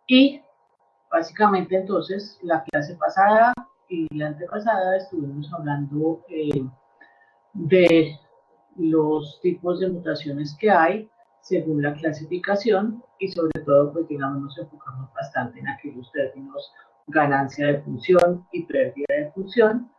Y básicamente entonces la clase pasada y la antepasada estuvimos hablando de los tipos de mutaciones que hay según la clasificación y sobre todo pues digamos nos enfocamos bastante en aquellos términos ganancia de función y pérdida de función,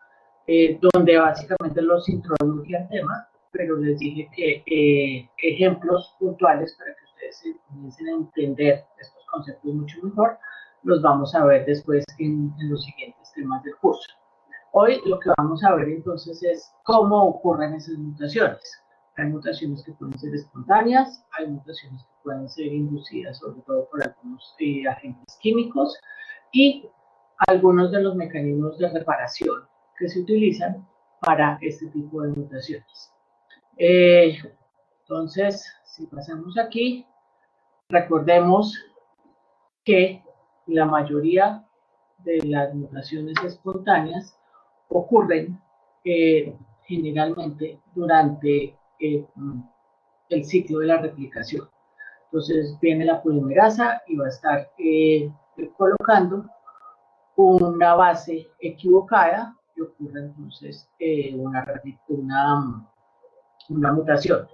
donde básicamente los introduje al tema, pero les dije que ejemplos puntuales para que ustedes comiencen a entender estos conceptos mucho mejor, los vamos a ver después en los siguientes temas del curso. Hoy lo que vamos a ver entonces es cómo ocurren esas mutaciones. Hay mutaciones que pueden ser espontáneas, hay mutaciones que pueden ser inducidas sobre todo por algunos agentes químicos y algunos de los mecanismos de reparación que se utilizan para este tipo de mutaciones. Entonces, si pasamos aquí, recordemos que la mayoría de las mutaciones espontáneas ocurren generalmente durante el ciclo de la replicación. Entonces viene la polimerasa y va a estar colocando una base equivocada y ocurre entonces una mutación.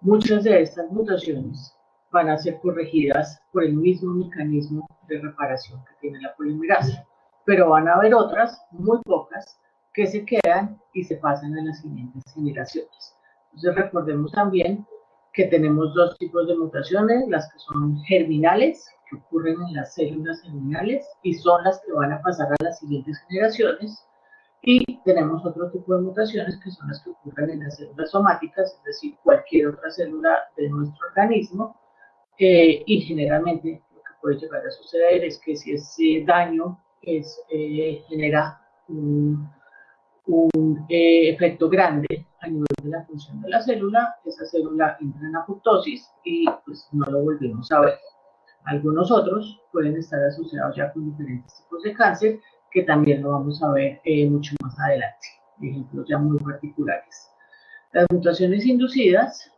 Muchas de estas mutaciones van a ser corregidas por el mismo mecanismo de reparación que tiene la polimerasa, pero van a haber otras, muy pocas, que se quedan y se pasan a las siguientes generaciones. Entonces recordemos también que tenemos dos tipos de mutaciones, las que son germinales, que ocurren en las células germinales y son las que van a pasar a las siguientes generaciones, y tenemos otro tipo de mutaciones que son las que ocurren en las células somáticas, es decir, cualquier otra célula de nuestro organismo, y generalmente lo que puede llegar a suceder es que si ese daño genera un efecto grande a nivel de la función de la célula, esa célula entra en apoptosis y pues no lo volvemos a ver. Algunos otros pueden estar asociados ya con diferentes tipos de cáncer, que también lo vamos a ver mucho más adelante, ejemplos ya muy particulares. Las mutaciones inducidas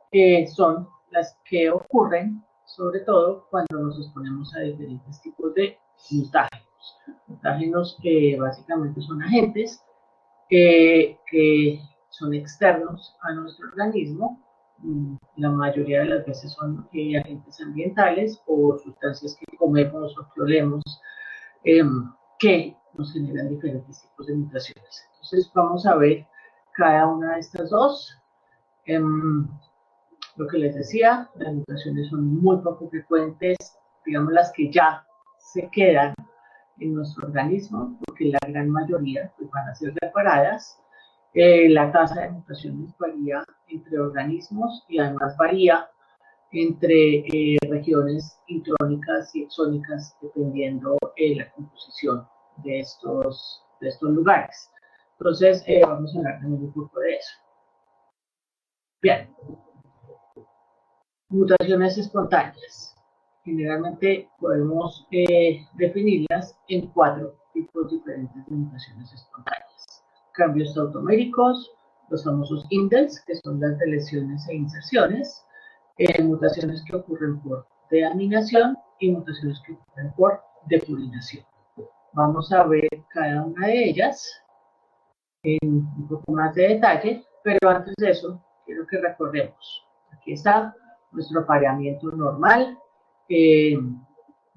son las que ocurren sobre todo cuando nos exponemos a diferentes tipos de mutágenos. Mutágenos básicamente son agentes que son externos a nuestro organismo. La mayoría de las veces son agentes ambientales o sustancias que comemos o que olemos, que nos generan diferentes tipos de mutaciones. Entonces vamos a ver cada una de estas dos. Lo que les decía, las mutaciones son muy poco frecuentes, digamos las que ya se quedan en nuestro organismo, porque la gran mayoría pues, van a ser reparadas. La tasa de mutaciones varía entre organismos y además varía entre regiones intrónicas y exónicas, dependiendo la composición de estos lugares. Entonces, vamos a hablar también un poco de eso. Bien. Mutaciones espontáneas. Generalmente podemos definirlas en 4 tipos diferentes de mutaciones espontáneas. Cambios tautoméricos, los famosos indels, que son las deleciones e inserciones, mutaciones que ocurren por deaminación y mutaciones que ocurren por depulinación. Vamos a ver cada una de ellas en un poco más de detalle, pero antes de eso, quiero que recordemos. Aquí está nuestro apareamiento normal,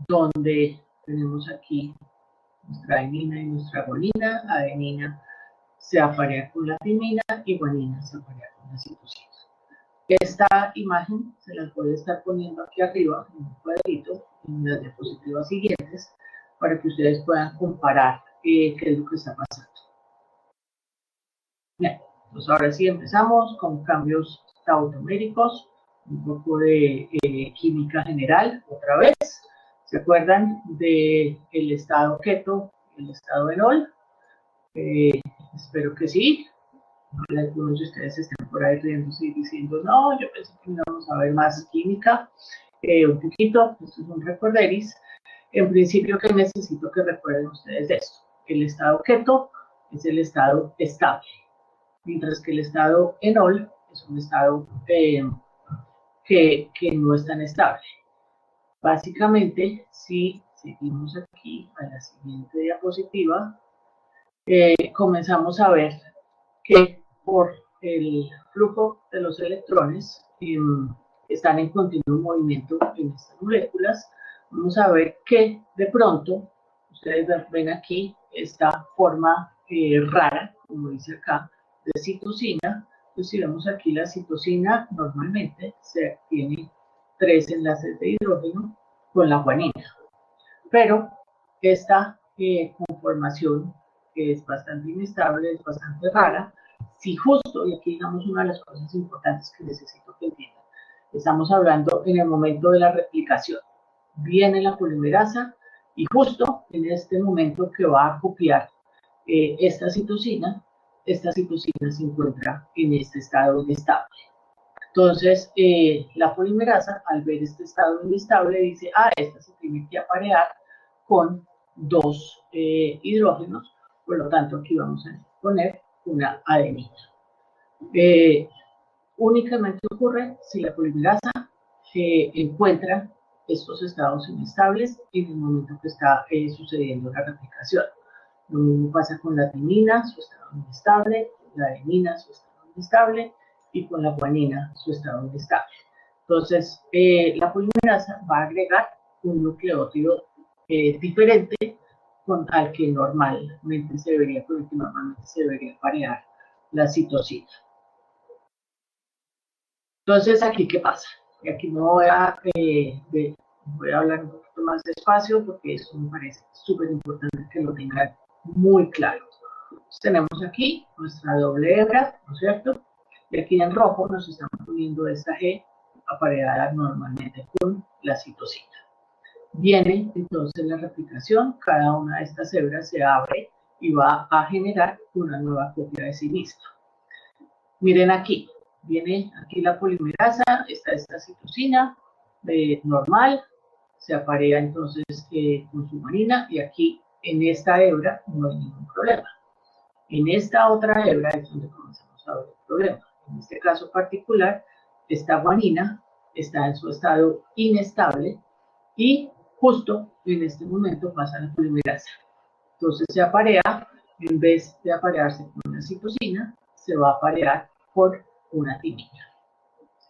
donde tenemos aquí nuestra adenina y nuestra guanina. Adenina se aparea con la timina y guanina se aparea con la citosina. Esta imagen se las voy a estar poniendo aquí arriba en un cuadrito en las diapositivas siguientes para que ustedes puedan comparar qué es lo que está pasando. Bien, pues ahora sí empezamos con cambios tautoméricos, un poco de química general otra vez. ¿Se acuerdan del estado keto y el estado enol? Espero que sí. Algunos de ustedes están por ahí riéndose y diciendo, no, yo pensé que íbamos a ver más química, un poquito, esto es un recorderis. En principio, ¿qué necesito que recuerden ustedes de esto? El estado keto es el estado estable, mientras que el estado enol es un estado que no es tan estable. Básicamente, si seguimos aquí a la siguiente diapositiva, comenzamos a ver que por el flujo de los electrones están en continuo movimiento en estas moléculas. Vamos a ver que de pronto, ustedes ven aquí esta forma rara, como dice acá, de citosina. Entonces, si vemos aquí la citosina, normalmente tiene 3 enlaces de hidrógeno con la guanina, pero esta conformación, que es bastante inestable, es bastante rara, si justo, y aquí digamos una de las cosas importantes que necesito que entiendan, estamos hablando en el momento de la replicación, viene la polimerasa y justo en este momento que va a copiar esta citosina se encuentra en este estado inestable. Entonces, la polimerasa, al ver este estado inestable, dice, esta se tiene que aparear con 2 hidrógenos, por lo tanto, aquí vamos a poner una adenina. Únicamente ocurre si la polimerasa encuentra estos estados inestables en el momento que está sucediendo la replicación. Lo mismo pasa con la timina, su estado inestable, la adenina, su estado inestable, y con la guanina, su estado inestable. Entonces, la polimerasa va a agregar un nucleótido diferente al que normalmente se debería parear la citosina. Entonces, ¿aquí qué pasa? Y aquí me voy a hablar un poquito más despacio porque eso me parece súper importante que lo tengan muy claro. Entonces, tenemos aquí nuestra doble hebra, ¿no es cierto? Y aquí en rojo nos estamos poniendo esta G apareada normalmente con la citosina. Viene entonces la replicación, cada una de estas hebras se abre y va a generar una nueva copia de sí misma. Miren aquí, viene aquí la polimerasa, está esta citosina normal, se aparea entonces con su guanina y aquí en esta hebra no hay ningún problema. En esta otra hebra es donde comenzamos a ver el problema. En este caso particular, esta guanina está en su estado inestable y justo en este momento pasa la polimerasa. Entonces se aparea, en vez de aparearse con una citosina, se va a aparear por una timina.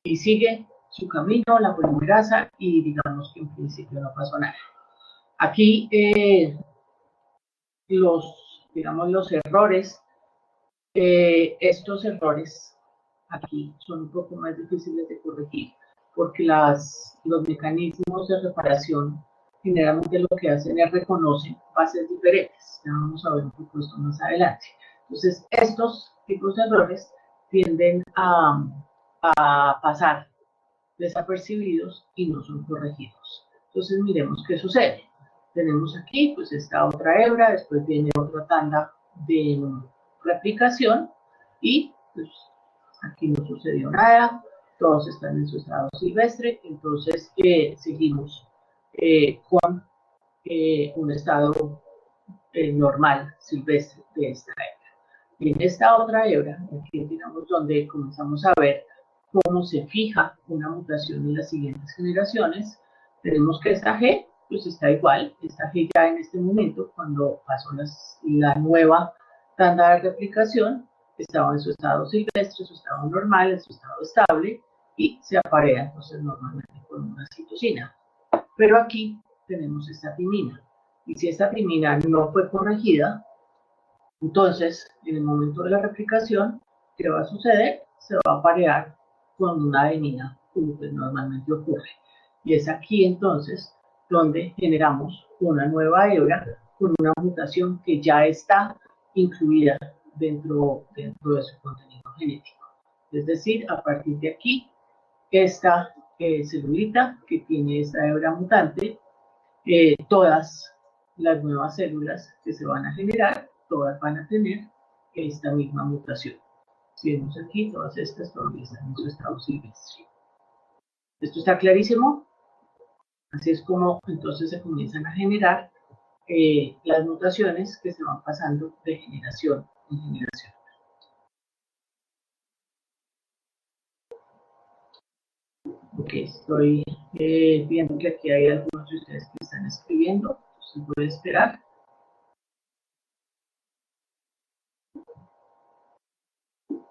Y sigue su camino, la polimerasa, y digamos que en principio no pasó nada. Aquí los errores, estos errores aquí son un poco más difíciles de corregir, porque los mecanismos de reparación generalmente lo que hacen es reconocen bases diferentes. Ya vamos a ver un poco esto más adelante. Entonces, estos tipos de errores tienden a pasar desapercibidos y no son corregidos. Entonces, miremos qué sucede. Tenemos aquí, pues, esta otra hebra, después viene otra tanda de replicación y, pues, aquí no sucedió nada, todos están en su estado silvestre, entonces seguimos con un estado normal silvestre de esta hebra. Y en esta otra hebra, aquí digamos donde comenzamos a ver cómo se fija una mutación en las siguientes generaciones, tenemos que esta G pues está igual, esta G ya en este momento, cuando pasó la nueva tanda de replicación, estaba en su estado silvestre, su estado normal, en su estado estable, y se aparea entonces normalmente con una citosina. Pero aquí tenemos esta timina, y si esta timina no fue corregida, entonces en el momento de la replicación, ¿qué va a suceder? Se va a aparear con una adenina, como pues normalmente ocurre. Y es aquí entonces donde generamos una nueva hebra con una mutación que ya está incluida dentro de su contenido genético. Es decir, a partir de aquí, esta celulita que tiene esta hebra mutante, todas las nuevas células que se van a generar, todas van a tener esta misma mutación. Si vemos aquí, todas estas todavía están en su estado silvestre. ¿Esto está clarísimo? Así es como entonces se comienzan a generar las mutaciones que se van pasando de generación en generación. Ok, estoy viendo que aquí hay algunos de ustedes que están escribiendo, entonces voy a esperar.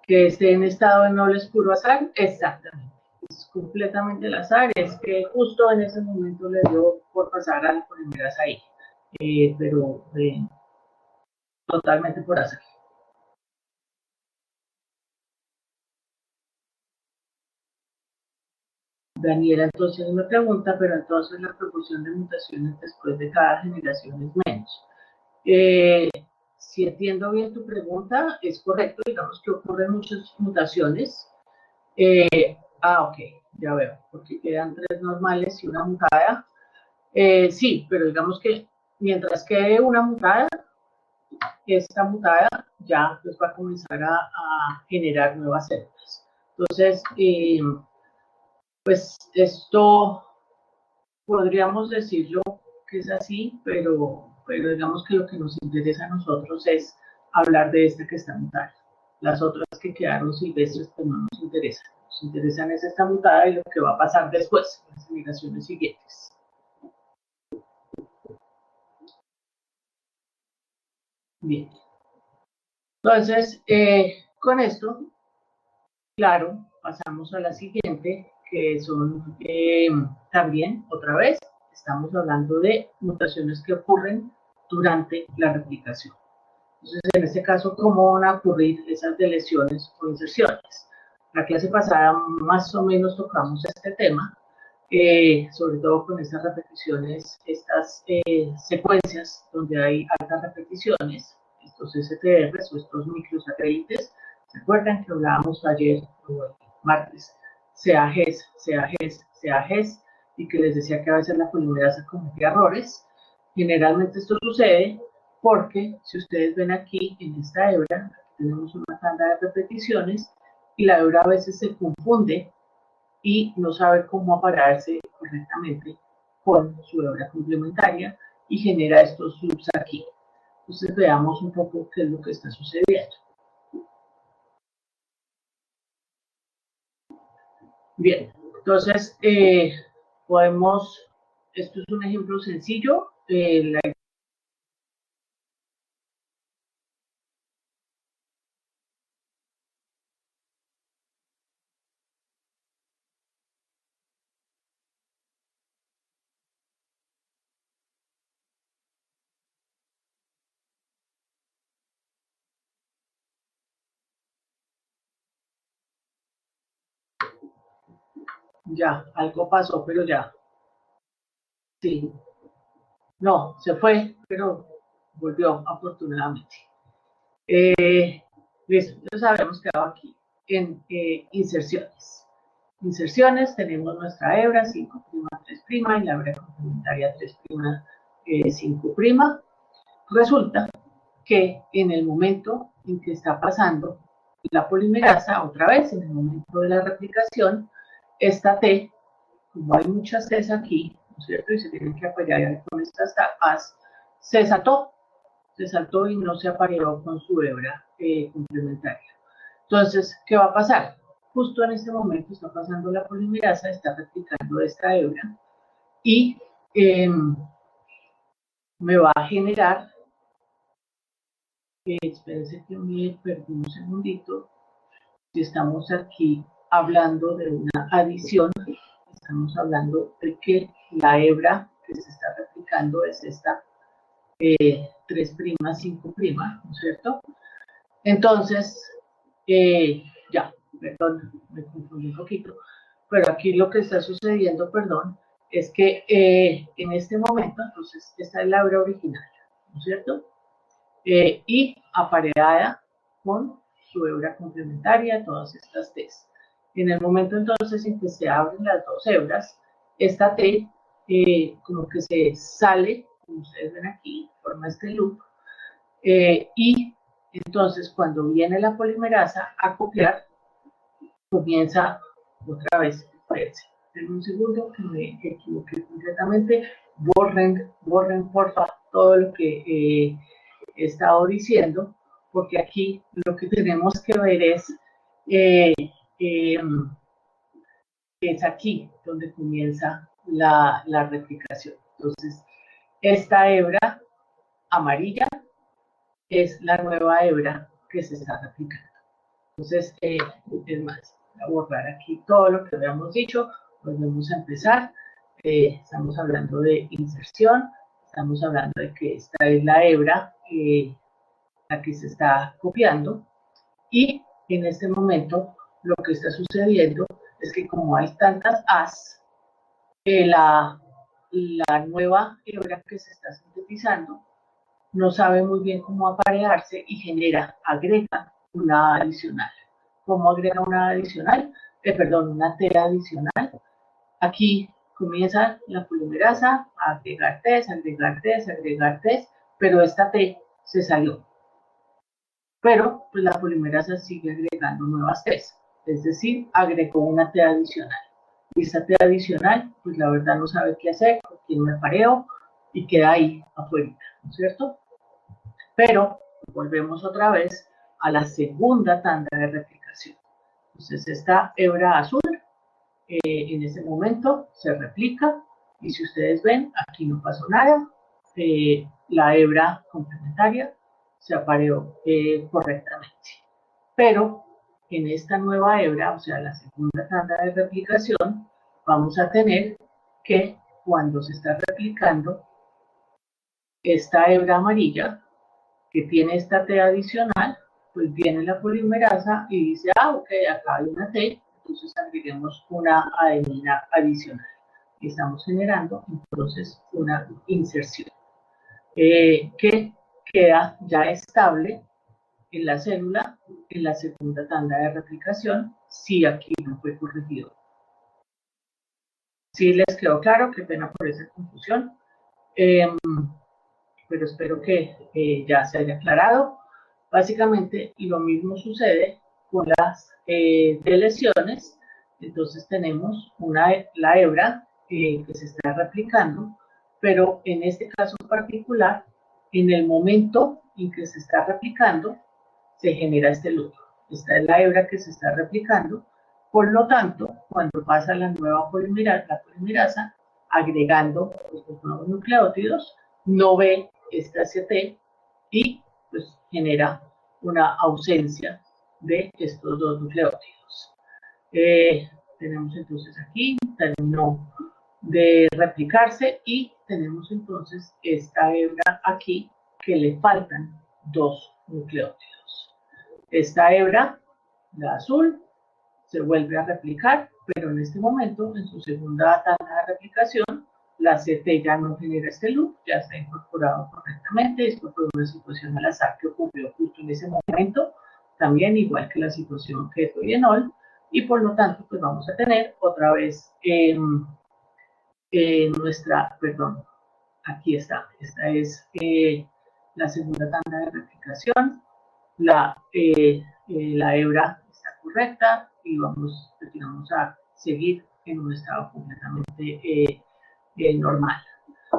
Que esté en estado de noble es puro azar, exactamente, es completamente el azar, es que justo en ese momento le dio por pasar a la polimerasa ahí, pero totalmente por azar. Daniela entonces me pregunta, pero entonces la proporción de mutaciones después de cada generación es menos. Si entiendo bien tu pregunta, es correcto, digamos que ocurren muchas mutaciones. Ok, ya veo, porque quedan 3 normales y una mutada. Sí, pero digamos que mientras quede una mutada, esta mutada ya pues, va a comenzar a generar nuevas células. Entonces, pues esto podríamos decirlo que es así, pero digamos que lo que nos interesa a nosotros es hablar de esta que está mutada. Las otras que quedaron silvestres pues no nos interesan. Nos interesan es esta mutada y lo que va a pasar después, en las generaciones siguientes. Bien. Entonces, con esto, claro, pasamos a la siguiente, que son también, otra vez, estamos hablando de mutaciones que ocurren durante la replicación. Entonces, en este caso, ¿cómo van a ocurrir esas deleciones o inserciones? La clase pasada más o menos tocamos este tema, sobre todo con estas repeticiones, estas secuencias donde hay altas repeticiones, estos STRs o estos microsatélites. ¿Se acuerdan que hablábamos ayer o el martes? CAGs, CAGs, CAGs, y que les decía que a veces la polimerasa cometía errores. Generalmente esto sucede porque, si ustedes ven aquí en esta hebra, tenemos una tanda de repeticiones y la hebra a veces se confunde y no sabe cómo apararse correctamente con su hebra complementaria y genera estos loops aquí. Entonces veamos un poco qué es lo que está sucediendo. Bien, entonces podemos, esto es un ejemplo sencillo, ya, algo pasó, pero ya, sí, no, se fue, pero volvió afortunadamente. Listo, entonces habíamos quedado aquí en inserciones. Inserciones, tenemos nuestra hebra 5', 3', y la hebra complementaria 3', 5'. Resulta que en el momento en que está pasando la polimerasa, otra vez, en el momento de la replicación, esta T, como hay muchas T's aquí, ¿no es cierto? Y se tienen que apoyar con estas tapas, se saltó y no se apareó con su hebra complementaria. Entonces, ¿qué va a pasar? Justo en este momento está pasando la polimerasa, está replicando esta hebra y me va a generar, espérense que me perdí un segundito, si estamos aquí hablando de una adición, estamos hablando de que la hebra que se está replicando es esta 3', 5', ¿no es cierto? Entonces, ya, perdón, me confundí un poquito, pero aquí lo que está sucediendo, perdón, es que en este momento, entonces, esta es la hebra original, ¿no es cierto? Y apareada con su hebra complementaria, todas estas T's. En el momento entonces en que se abren las dos hebras, esta T como que se sale, como ustedes ven aquí, forma este loop, y entonces cuando viene la polimerasa a copiar, comienza otra vez. Espérense, en un segundo que me equivoqué completamente. Borren porfa todo lo que he estado diciendo, porque aquí lo que tenemos que ver es eh, es aquí donde comienza la replicación. Entonces, esta hebra amarilla es la nueva hebra que se está replicando. Entonces, es más, voy a borrar aquí todo lo que habíamos dicho, volvemos a empezar. Estamos hablando de inserción, estamos hablando de que esta es la hebra la que se está copiando, y en este momento lo que está sucediendo es que como hay tantas As, la nueva hebra que se está sintetizando no sabe muy bien cómo aparearse y agrega una adicional. ¿Cómo agrega una adicional? Una T adicional. Aquí comienza la polimerasa a agregar T, agregar T, agregar T, pero esta T se salió. Pero pues la polimerasa sigue agregando nuevas T's, es decir, agregó una T adicional. Y esta T adicional, pues la verdad no sabe qué hacer, tiene un apareo y queda ahí afuera, ¿no es cierto? Pero volvemos otra vez a la segunda tanda de replicación. Entonces esta hebra azul en ese momento se replica y si ustedes ven, aquí no pasó nada. La hebra complementaria se apareó correctamente. Pero en esta nueva hebra, o sea, la segunda tanda de replicación, vamos a tener que cuando se está replicando esta hebra amarilla, que tiene esta T adicional, pues viene la polimerasa y dice, ok, acá hay una T, entonces agreguemos una adenina adicional. Y estamos generando entonces una inserción que queda ya estable en la célula en la segunda tanda de replicación, si aquí no fue corregido. ¿Sí les quedó claro? Qué pena por esa confusión. Pero espero que ya se haya aclarado. Básicamente, lo mismo sucede con las deleciones. Entonces tenemos la hebra que se está replicando, pero en este caso particular, en el momento en que se está replicando, se genera este loop. Esta es la hebra que se está replicando. Por lo tanto, cuando pasa la nueva polimerasa, agregando los nuevos nucleótidos, no ve esta CT y pues genera una ausencia de estos dos nucleótidos. Tenemos entonces aquí, terminó de replicarse y tenemos entonces esta hebra aquí que le faltan dos nucleótidos. Esta hebra, la azul, se vuelve a replicar, pero en este momento, en su segunda tanda de replicación, la CT ya no genera este loop, ya está incorporado correctamente. Esto fue una situación al azar que ocurrió justo en ese momento, también igual que la situación keto-enol, y por lo tanto, pues vamos a tener otra vez aquí está, esta es la segunda tanda de replicación, la hebra está correcta y vamos a seguir en un estado completamente normal.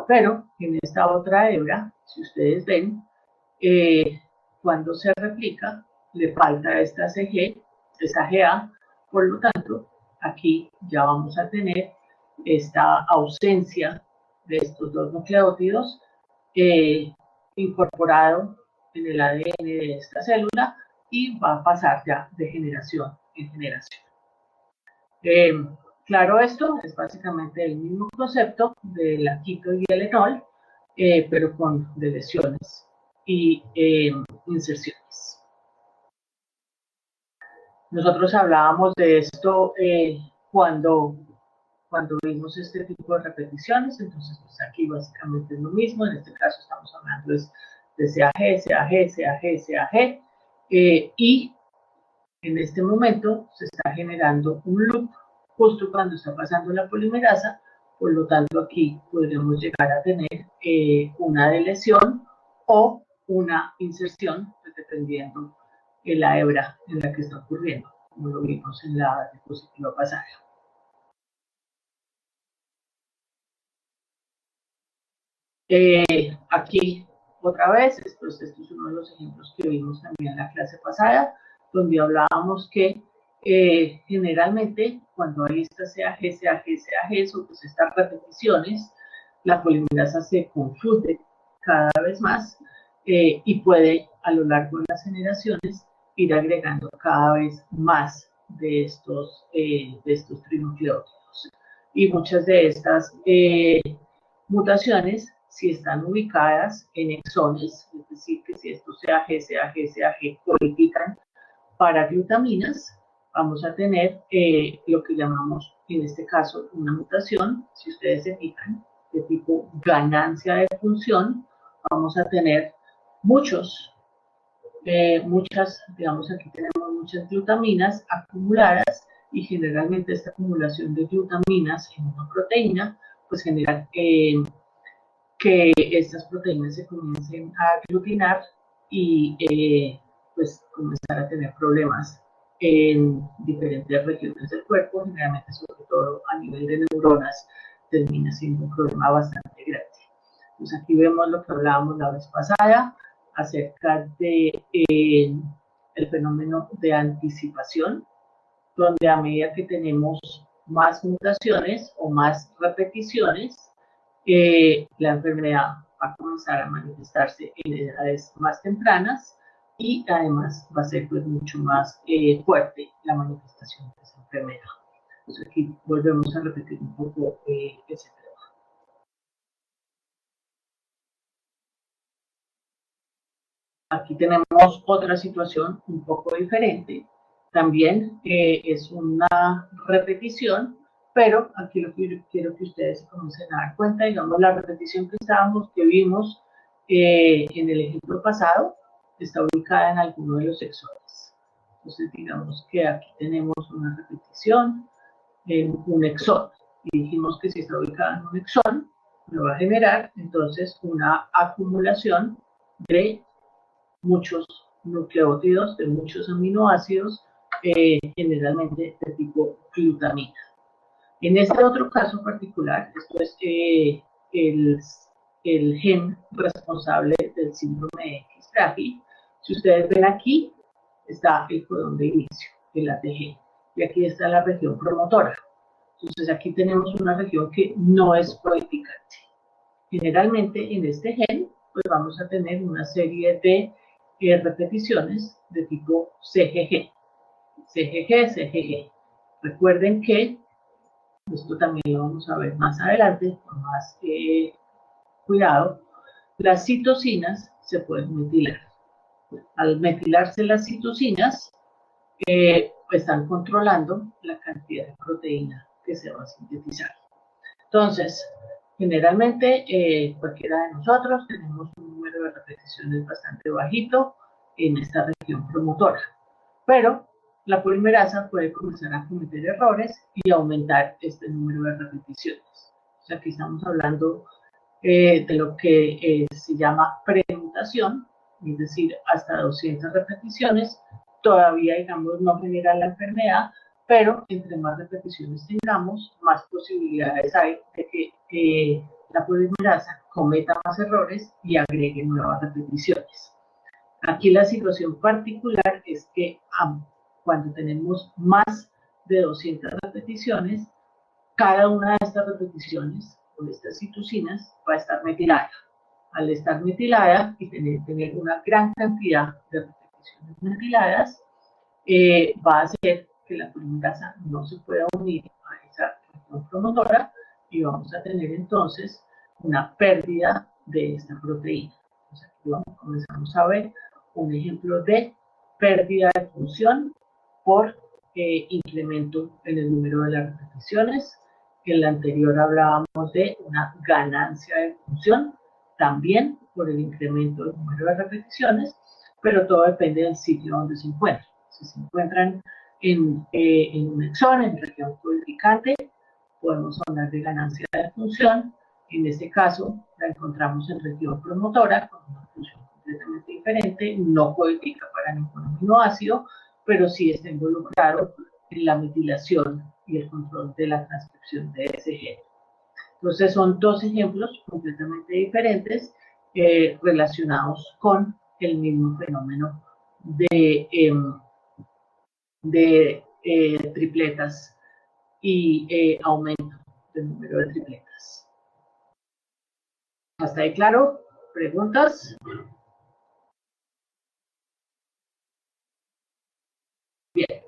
Pero en esta otra hebra, si ustedes ven, cuando se replica, le falta esta CG, esta GA, por lo tanto, aquí ya vamos a tener esta ausencia de estos dos nucleótidos incorporado en el ADN de esta célula y va a pasar ya de generación en generación. Claro, esto es básicamente el mismo concepto de la quito y el enol, pero con deleciones y inserciones. Nosotros hablábamos de esto cuando vimos este tipo de repeticiones, entonces pues aquí básicamente es lo mismo. En este caso estamos hablando de CAG, CAG, CAG, CAG, y en este momento se está generando un loop justo cuando está pasando la polimerasa. Por lo tanto, aquí podríamos llegar a tener una deleción o una inserción, pues, dependiendo de la hebra en la que está ocurriendo, como lo vimos en la diapositiva pasada. Aquí, otra vez, esto es uno de los ejemplos que vimos también en la clase pasada, donde hablábamos que Generalmente, cuando hay estas CAG, o pues estas repeticiones, la polimerasa se confunde cada vez más y puede, a lo largo de las generaciones, ir agregando cada vez más de estos trinucleótidos. Y muchas de estas mutaciones, si están ubicadas en exones, es decir, que si estos CAG codifican para glutaminas, vamos a tener lo que llamamos, en este caso, una mutación, si ustedes se fijan, de tipo ganancia de función. Vamos a tener muchas, digamos, aquí tenemos muchas glutaminas acumuladas, y generalmente esta acumulación de glutaminas en una proteína pues genera que estas proteínas se comiencen a aglutinar y pues comenzar a tener problemas en diferentes regiones del cuerpo, generalmente sobre todo a nivel de neuronas, termina siendo un problema bastante grande. Pues aquí vemos lo que hablábamos la vez pasada acerca de el fenómeno de anticipación, donde a medida que tenemos más mutaciones o más repeticiones, la enfermedad va a comenzar a manifestarse en edades más tempranas y además va a ser pues mucho más fuerte la manifestación de esa enfermedad. Entonces aquí volvemos a repetir un poco ese tema. Aquí tenemos otra situación un poco diferente. También es una repetición, pero aquí lo que quiero que ustedes comiencen a dar cuenta, digamos, la repetición que vimos en el ejemplo pasado, está ubicada en alguno de los exones. Entonces, digamos que aquí tenemos una repetición en un exón, y dijimos que si está ubicada en un exón, me va a generar entonces una acumulación de muchos nucleótidos, de muchos aminoácidos, generalmente de tipo glutamina. En este otro caso particular, esto es el gen responsable del síndrome de X frágil. Si ustedes ven aquí, está el codón de inicio, el ATG, y aquí está la región promotora. Entonces aquí tenemos una región que no es codificante. Generalmente en este gen, pues vamos a tener una serie de repeticiones de tipo CGG. CGG. Recuerden que, esto también lo vamos a ver más adelante, con más cuidado, las citocinas se pueden metilar. Al metilarse las citocinas, están controlando la cantidad de proteína que se va a sintetizar. Entonces, generalmente cualquiera de nosotros tenemos un número de repeticiones bastante bajito en esta región promotora, pero la polimerasa puede comenzar a cometer errores y aumentar este número de repeticiones. O sea, aquí estamos hablando de lo que se llama premutación, es decir, hasta 200 repeticiones, todavía, digamos, no genera la enfermedad, pero entre más repeticiones tengamos, más posibilidades hay de que la polimerasa cometa más errores y agregue nuevas repeticiones. Aquí la situación particular es que cuando tenemos más de 200 repeticiones, cada una de estas repeticiones o de estas citocinas va a estar metilada. Al estar metilada y tener una gran cantidad de repeticiones metiladas, va a hacer que la polimerasa no se pueda unir a esa región promotora y vamos a tener entonces una pérdida de esta proteína. Entonces aquí comenzamos a ver un ejemplo de pérdida de función por incremento en el número de las repeticiones. En la anterior hablábamos de una ganancia de función, también por el incremento del número de repeticiones, pero todo depende del sitio donde se encuentren. Si se encuentran en un exón, en región codificante, podemos hablar de ganancia de función. En este caso, la encontramos en región promotora, con una función completamente diferente, no codifica para ningún aminoácido, pero sí está involucrado en la metilación y el control de la transcripción de ese gen. Entonces son dos ejemplos completamente diferentes relacionados con el mismo fenómeno de tripletas y aumento del número de tripletas. ¿Hasta ahí claro? ¿Preguntas? Bien.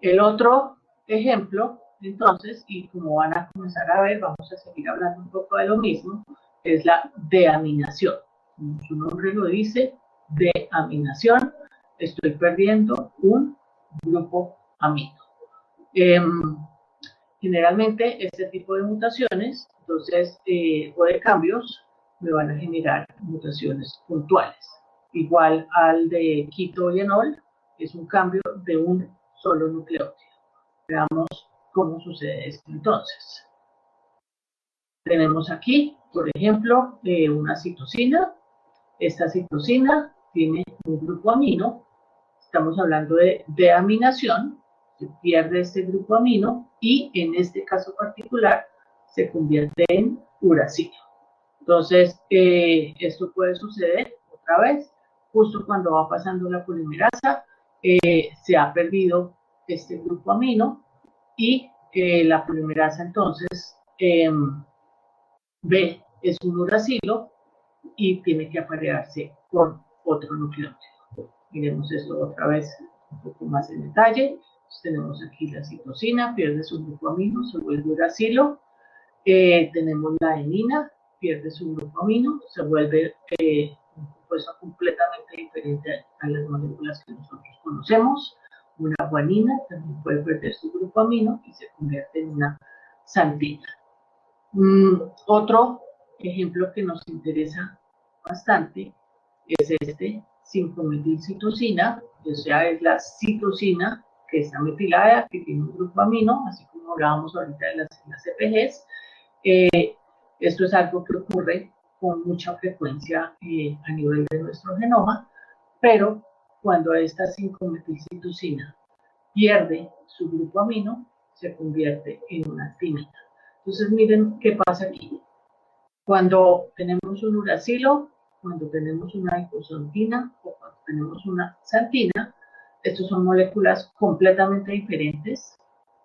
El otro ejemplo, entonces, y como van a comenzar a ver, vamos a seguir hablando un poco de lo mismo, es la deaminación. Como su nombre lo dice, deaminación, estoy perdiendo un grupo amino. Generalmente este tipo de mutaciones, entonces, o de cambios, me van a generar mutaciones puntuales. Igual al de quito y enol, es un cambio de un solo nucleótido. Veamos cómo sucede esto entonces. Tenemos aquí, por ejemplo, una citosina. Esta citosina tiene un grupo amino. Estamos hablando de deaminación. Se pierde este grupo amino y en este caso particular se convierte en uracilo. Entonces, esto puede suceder otra vez, justo cuando va pasando la polimerasa, se ha perdido este grupo amino y la polimerasa entonces ve es un uracilo y tiene que aparearse con otro nucleótido. Miremos esto otra vez un poco más en detalle. Entonces, tenemos aquí la citosina, pierde su grupo amino, se vuelve uracilo. Tenemos la adenina, pierde su grupo amino, se vuelve un compuesto completamente diferente a las moléculas que nosotros conocemos. Una guanina también puede perder su grupo amino y se convierte en una xantina. Otro ejemplo que nos interesa bastante es este 5-metilcitosina, o sea, es la citosina que está metilada, que tiene un grupo amino, así como hablábamos ahorita de las CPGs. Esto es algo que ocurre con mucha frecuencia a nivel de nuestro genoma, pero cuando esta 5-metilcitosina pierde su grupo amino, se convierte en una actinina. Entonces, miren qué pasa aquí. Cuando tenemos un uracilo, cuando tenemos una icosantina o cuando tenemos una xantina, estas son moléculas completamente diferentes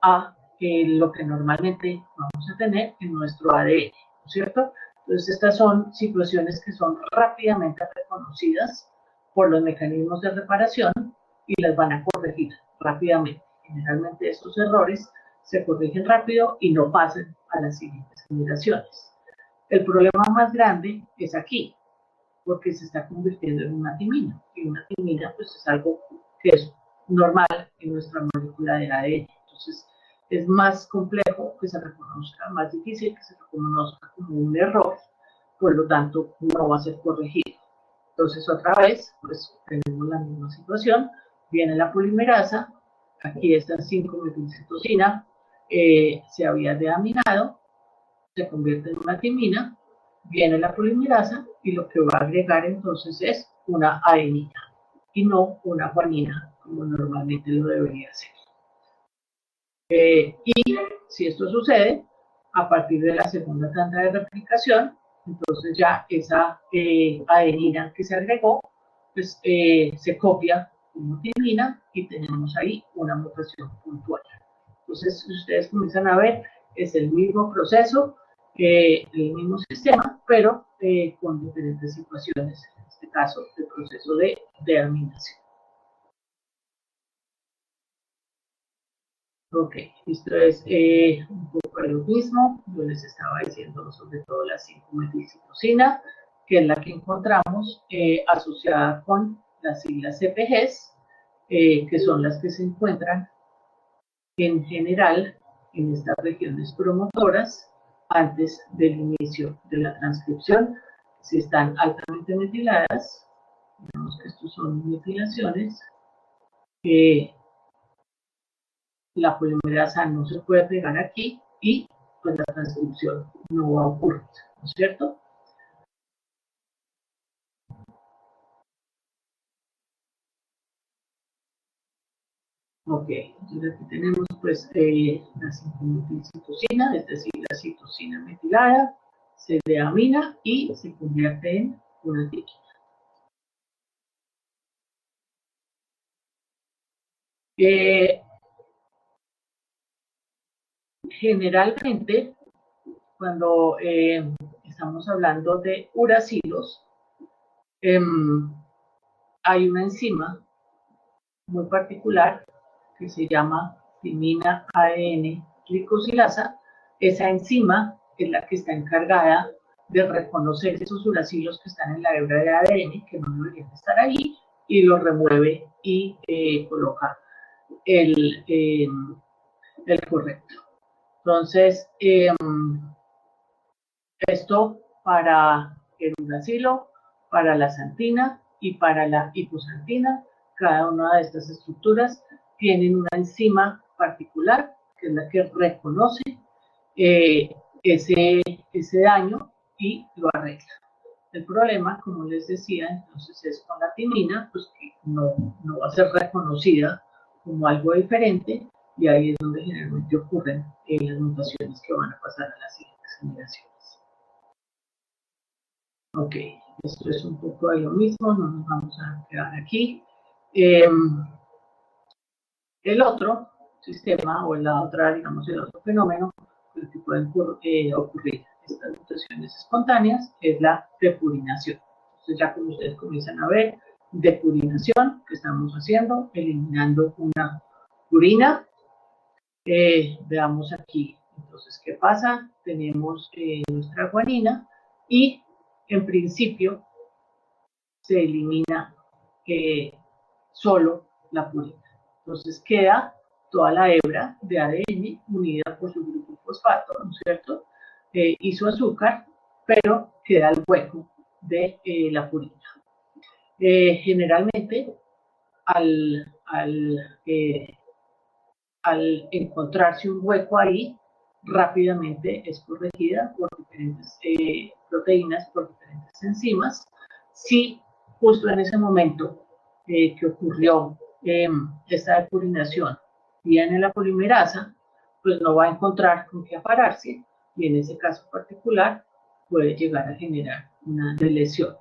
a lo que normalmente vamos a tener en nuestro ADN, ¿no es cierto? Entonces, estas son situaciones que son rápidamente reconocidas por los mecanismos de reparación y las van a corregir rápidamente. Generalmente estos errores se corrigen rápido y no pasan a las siguientes generaciones. El problema más grande es aquí, porque se está convirtiendo en una timina. Y una timina pues, es algo que es normal en nuestra molécula de ADN. Entonces, es más complejo que se reconozca, más difícil que se reconozca como un error, por lo tanto, no va a ser corregido. Entonces, otra vez, pues tenemos la misma situación. Viene la polimerasa, aquí está 5-metilcitosina, se había deaminado, se convierte en una timina, viene la polimerasa y lo que va a agregar entonces es una adenina y no una guanina, como normalmente lo debería ser. Y si esto sucede, a partir de la segunda tanda de replicación, entonces ya esa adenina que se agregó, pues se copia como timina y tenemos ahí una mutación puntual. Entonces, ustedes comienzan a ver, es el mismo proceso, el mismo sistema, pero con diferentes situaciones, en este caso, el proceso de deaminación. Ok, esto es un poco lo mismo. Yo les estaba diciendo sobre todo la 5-metilcitosina, que es la que encontramos asociada con las siglas CPGs, que son las que se encuentran en general en estas regiones promotoras antes del inicio de la transcripción. Si están altamente metiladas, digamos que estos son metilaciones, la polimerasa no se puede pegar aquí y pues la transcripción no va a ocurrir, ¿no es cierto? Ok, entonces aquí tenemos pues la 5-metilcitosina, es decir, la citosina metilada, se deamina y se convierte en una tiquina. generalmente, cuando estamos hablando de uracilos, hay una enzima muy particular que se llama timina ADN glicosilasa. Esa enzima es la que está encargada de reconocer esos uracilos que están en la hebra de ADN, que no deberían estar ahí, y los remueve y coloca el correcto. Entonces, esto para el uracilo, para la xantina y para la hipoxantina, cada una de estas estructuras tienen una enzima particular que es la que reconoce ese daño y lo arregla. El problema, como les decía, entonces es con la timina, pues que no va a ser reconocida como algo diferente, y ahí es donde generalmente ocurren las mutaciones que van a pasar a las siguientes generaciones. Ok, esto es un poco de lo mismo, no nos vamos a quedar aquí. El otro sistema, o la otra, digamos, el otro fenómeno que puede ocurrir estas mutaciones espontáneas es la depurinación. Entonces, ya como ustedes comienzan a ver, depurinación que estamos haciendo, eliminando una purina. Veamos aquí, entonces, ¿qué pasa? Tenemos nuestra guanina y, en principio, se elimina solo la purina. Entonces queda toda la hebra de ADN unida por su grupo fosfato, ¿no es cierto? Y su azúcar, pero queda el hueco de la purina. Generalmente, al encontrarse un hueco ahí, rápidamente es corregida por diferentes proteínas, por diferentes enzimas. Si justo en ese momento que ocurrió esta depurinación viene la polimerasa, pues no va a encontrar con qué apararse, y en ese caso particular puede llegar a generar una lesión.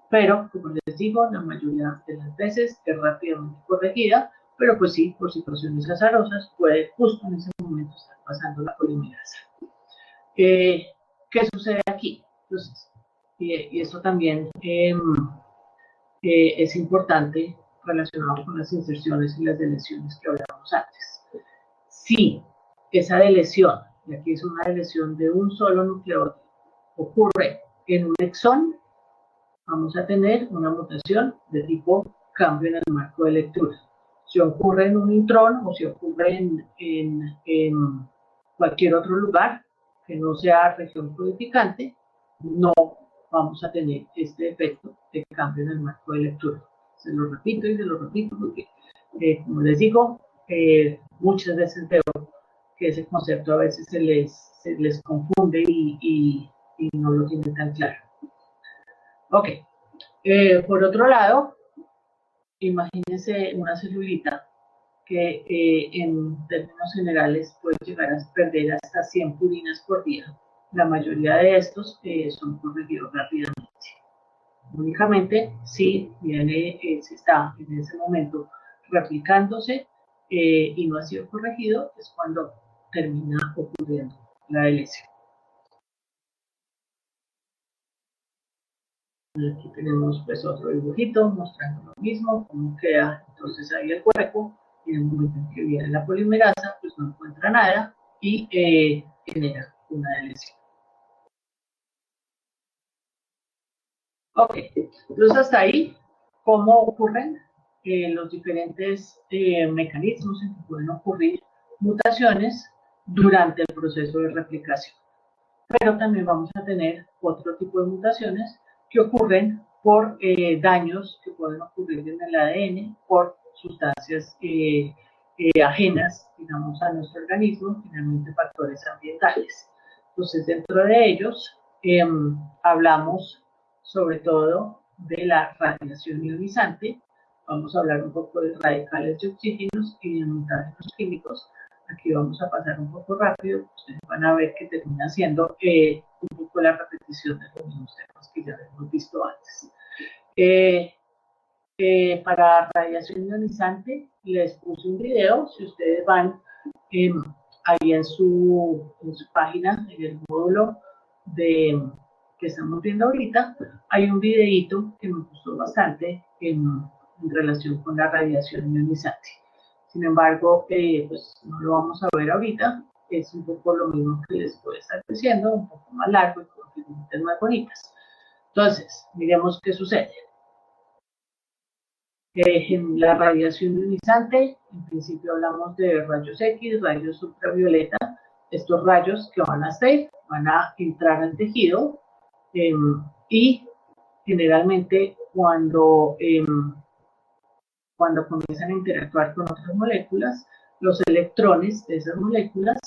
Pero, como les digo, la mayoría de las veces es rápidamente corregida, pero pues sí, por situaciones azarosas, puede justo en ese momento estar pasando la polimerasa. ¿Qué sucede aquí? Entonces, y esto también es importante relacionado con las inserciones y las deleciones que hablábamos antes. Si esa deleción, y aquí es una deleción de un solo nucleótido, ocurre en un exón, vamos a tener una mutación de tipo cambio en el marco de lectura. Si ocurre en un intrón o si ocurre en cualquier otro lugar que no sea región codificante, no vamos a tener este efecto de cambio en el marco de lectura. Se lo repito y se lo repito porque, como les digo, muchas veces veo que ese concepto a veces se les confunde y no lo tienen tan claro. Ok, por otro lado, imagínense una celulita que en términos generales puede llegar a perder hasta 100 purinas por día. La mayoría de estos son corregidos rápidamente. Únicamente si viene, se está en ese momento replicándose y no ha sido corregido, es cuando termina ocurriendo la lesión. Aquí tenemos pues otro dibujito mostrando lo mismo, cómo queda entonces ahí el hueco, y en el momento en que viene la polimerasa, pues no encuentra nada y genera una lesión. Ok, entonces hasta ahí, ¿cómo ocurren los diferentes mecanismos en que pueden ocurrir mutaciones durante el proceso de replicación? Pero también vamos a tener otro tipo de mutaciones que ocurren por daños que pueden ocurrir en el ADN por sustancias ajenas, digamos, a nuestro organismo, finalmente factores ambientales. Entonces, dentro de ellos, hablamos sobre todo de la radiación ionizante. Vamos a hablar un poco de radicales de oxígenos y de mutágenos químicos. Aquí vamos a pasar un poco rápido, ustedes van a ver que termina siendo un poco la repetición de los mismos temas que ya hemos visto antes. Para radiación ionizante les puse un video, si ustedes van ahí en su página, en el módulo que estamos viendo ahorita, hay un videíto que me gustó bastante en relación con la radiación ionizante. Sin embargo, pues no lo vamos a ver ahorita, es un poco lo mismo que les puedo estar diciendo, un poco más largo y con figuritas más bonitas. Entonces, miremos qué sucede. En la radiación ionizante, en principio hablamos de rayos X, rayos ultravioleta, estos rayos que van a entrar al tejido y generalmente cuando comienzan a interactuar con otras moléculas, los electrones de esas moléculas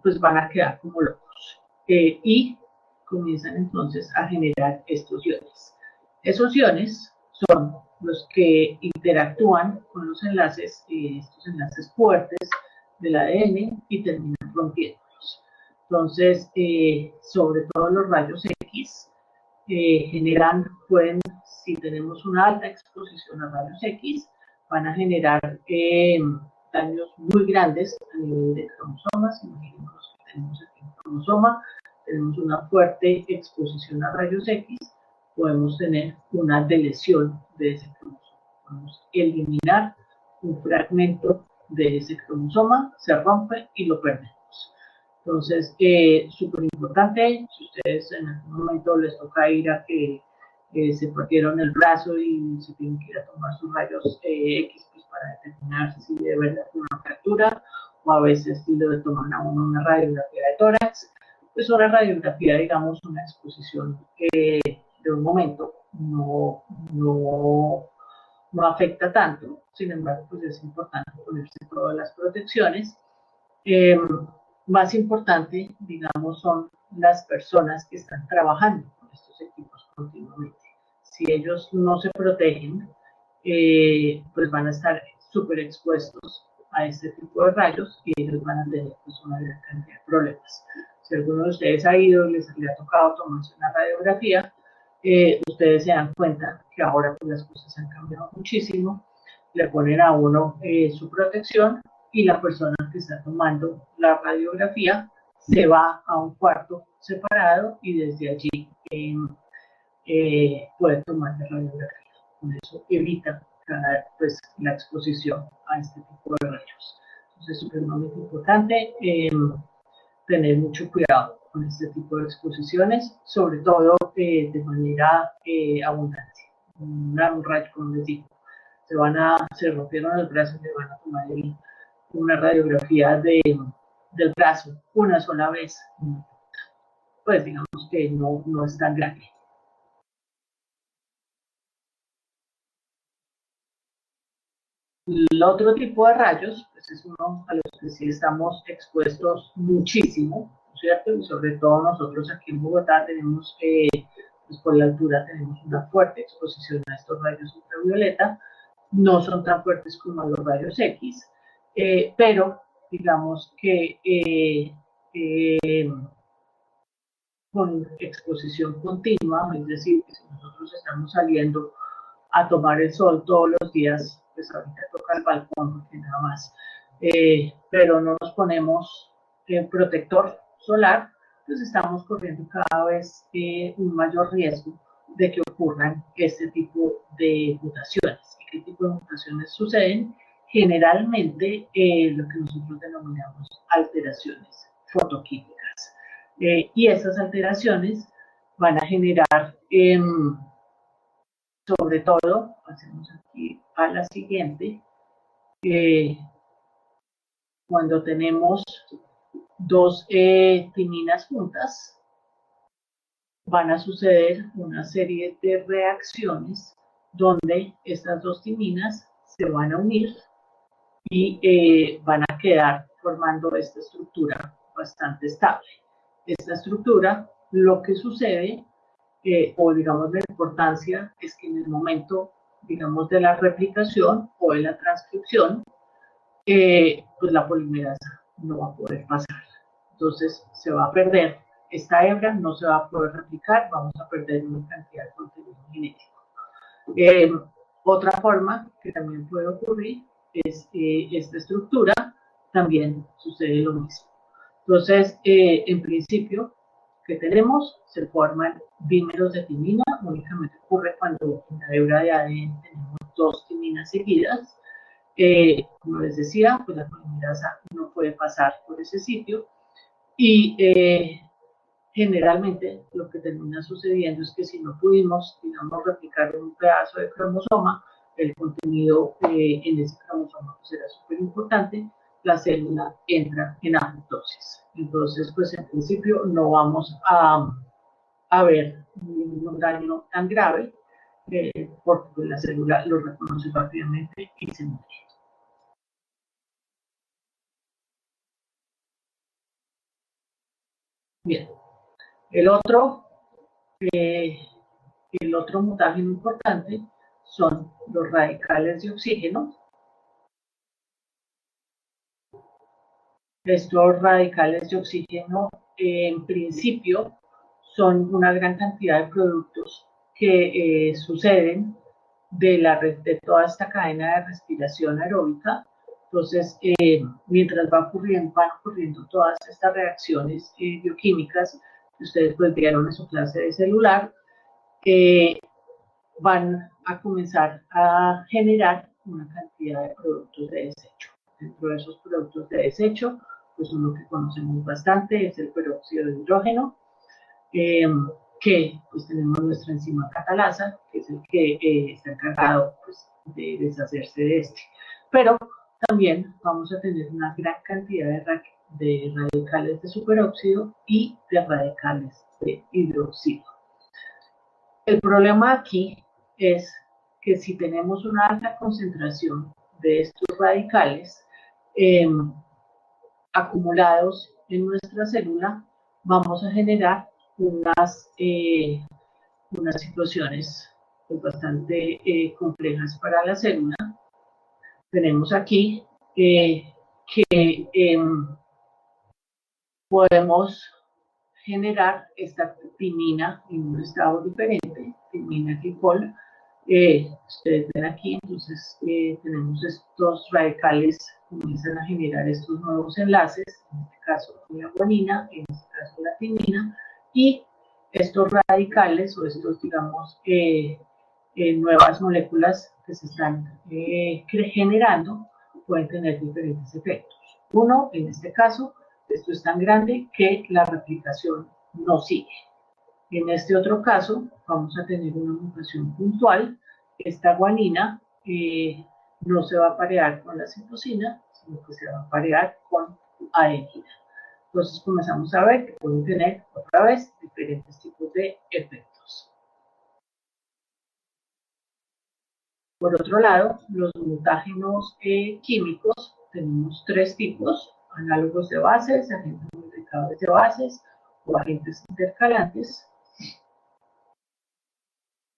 pues van a quedar como locos y comienzan entonces a generar estos iones. Esos iones son los que interactúan con los enlaces, estos enlaces fuertes del ADN y terminan rompiéndolos. Entonces, sobre todo los rayos X si tenemos una alta exposición a rayos X, van a generar daños muy grandes a nivel de cromosomas. Imaginemos que tenemos aquí un cromosoma, tenemos una fuerte exposición a rayos X, podemos tener una deleción de ese cromosoma. Podemos eliminar un fragmento de ese cromosoma, se rompe y lo perdemos. Entonces, súper importante, si ustedes en algún momento les toca ir a que se partieron el brazo y se tienen que ir a tomar sus rayos X pues, para determinar si de verdad es una fractura, o a veces si le toman a uno una radiografía de tórax, pues una radiografía, digamos, una exposición de un momento no afecta tanto, sin embargo, pues es importante ponerse todas las protecciones. Más importante, digamos, son las personas que están trabajando con estos equipos continuamente. Si ellos no se protegen, pues van a estar súper expuestos a este tipo de rayos y ellos van a tener pues, una gran cantidad de problemas. Si alguno de ustedes ha ido y les ha tocado tomarse una radiografía, ustedes se dan cuenta que ahora pues, las cosas han cambiado muchísimo, le ponen a uno su protección y la persona que está tomando la radiografía se va a un cuarto separado y desde allí puede tomar la radiografía. Con eso evita pues, la exposición a este tipo de rayos. Entonces es supremamente importante tener mucho cuidado con este tipo de exposiciones, sobre todo de manera abundante. Un rayo, como les digo, se rompieron los brazos y le van a tomar una radiografía del brazo una sola vez, pues digamos que no es tan grave. El otro tipo de rayos, pues es uno a los que sí estamos expuestos muchísimo, ¿cierto? Y sobre todo nosotros aquí en Bogotá tenemos, pues por la altura tenemos una fuerte exposición a estos rayos ultravioleta, no son tan fuertes como los rayos X, pero digamos que con exposición continua, es decir, que si nosotros estamos saliendo a tomar el sol todos los días, pues ahorita toca el balcón, porque nada más, pero no nos ponemos protector solar, pues estamos corriendo cada vez un mayor riesgo de que ocurran este tipo de mutaciones. ¿Y qué tipo de mutaciones suceden? Generalmente lo que nosotros denominamos alteraciones fotoquímicas. Y esas alteraciones van a generar sobre todo, hacemos aquí a la siguiente, cuando tenemos dos timinas juntas, van a suceder una serie de reacciones donde estas dos timinas se van a unir y van a quedar formando esta estructura bastante estable. Esta estructura, lo que sucede o digamos la importancia es que en el momento, digamos, de la replicación o de la transcripción, pues la polimerasa no va a poder pasar. Entonces se va a perder esta hebra, no se va a poder replicar, vamos a perder una cantidad de contenido genético. Otra forma que también puede ocurrir es esta estructura, también sucede lo mismo. Entonces, en principio, que tenemos, se forman dímeros de timina, únicamente ocurre cuando en la hebra de ADN tenemos dos timinas seguidas. Como les decía, pues la polimerasa no puede pasar por ese sitio y generalmente lo que termina sucediendo es que si no pudimos, digamos, replicar un pedazo de cromosoma, el contenido en ese cromosoma pues era súper importante, la célula entra en apoptosis. Entonces, pues en principio no vamos a ver un daño tan grave porque la célula lo reconoce rápidamente y se muere. Bien, el otro mutágeno importante son los radicales de oxígeno. Estos radicales de oxígeno, en principio, son una gran cantidad de productos que suceden de toda esta cadena de respiración aeróbica. Entonces, mientras van ocurriendo todas estas reacciones bioquímicas que ustedes pues vieron en su clase de celular, van a comenzar a generar una cantidad de productos de desecho. Dentro de esos productos de desecho, pues uno que conocemos bastante es el peróxido de hidrógeno, que pues tenemos nuestra enzima catalasa, que es el que está encargado pues, de deshacerse de este. Pero también vamos a tener una gran cantidad de radicales de superóxido y de radicales de hidroxilo. El problema aquí es que si tenemos una alta concentración de estos radicales acumulados en nuestra célula, vamos a generar unas situaciones pues, bastante complejas para la célula. Tenemos aquí que podemos generar esta timina en un estado diferente, timina glicol. Ustedes ven aquí, entonces tenemos estos radicales que comienzan a generar estos nuevos enlaces, en este caso la guanina, en este caso la timina, y estos radicales o estos, digamos, nuevas moléculas que se están generando pueden tener diferentes efectos. Uno, en este caso, esto es tan grande que la replicación no sigue. En este otro caso, vamos a tener una mutación puntual. Esta guanina no se va a parear con la citosina, sino que se va a parear con adenina. Entonces comenzamos a ver que pueden tener otra vez diferentes tipos de efectos. Por otro lado, los mutágenos químicos, tenemos tres tipos: análogos de bases, agentes modificadores de bases o agentes intercalantes.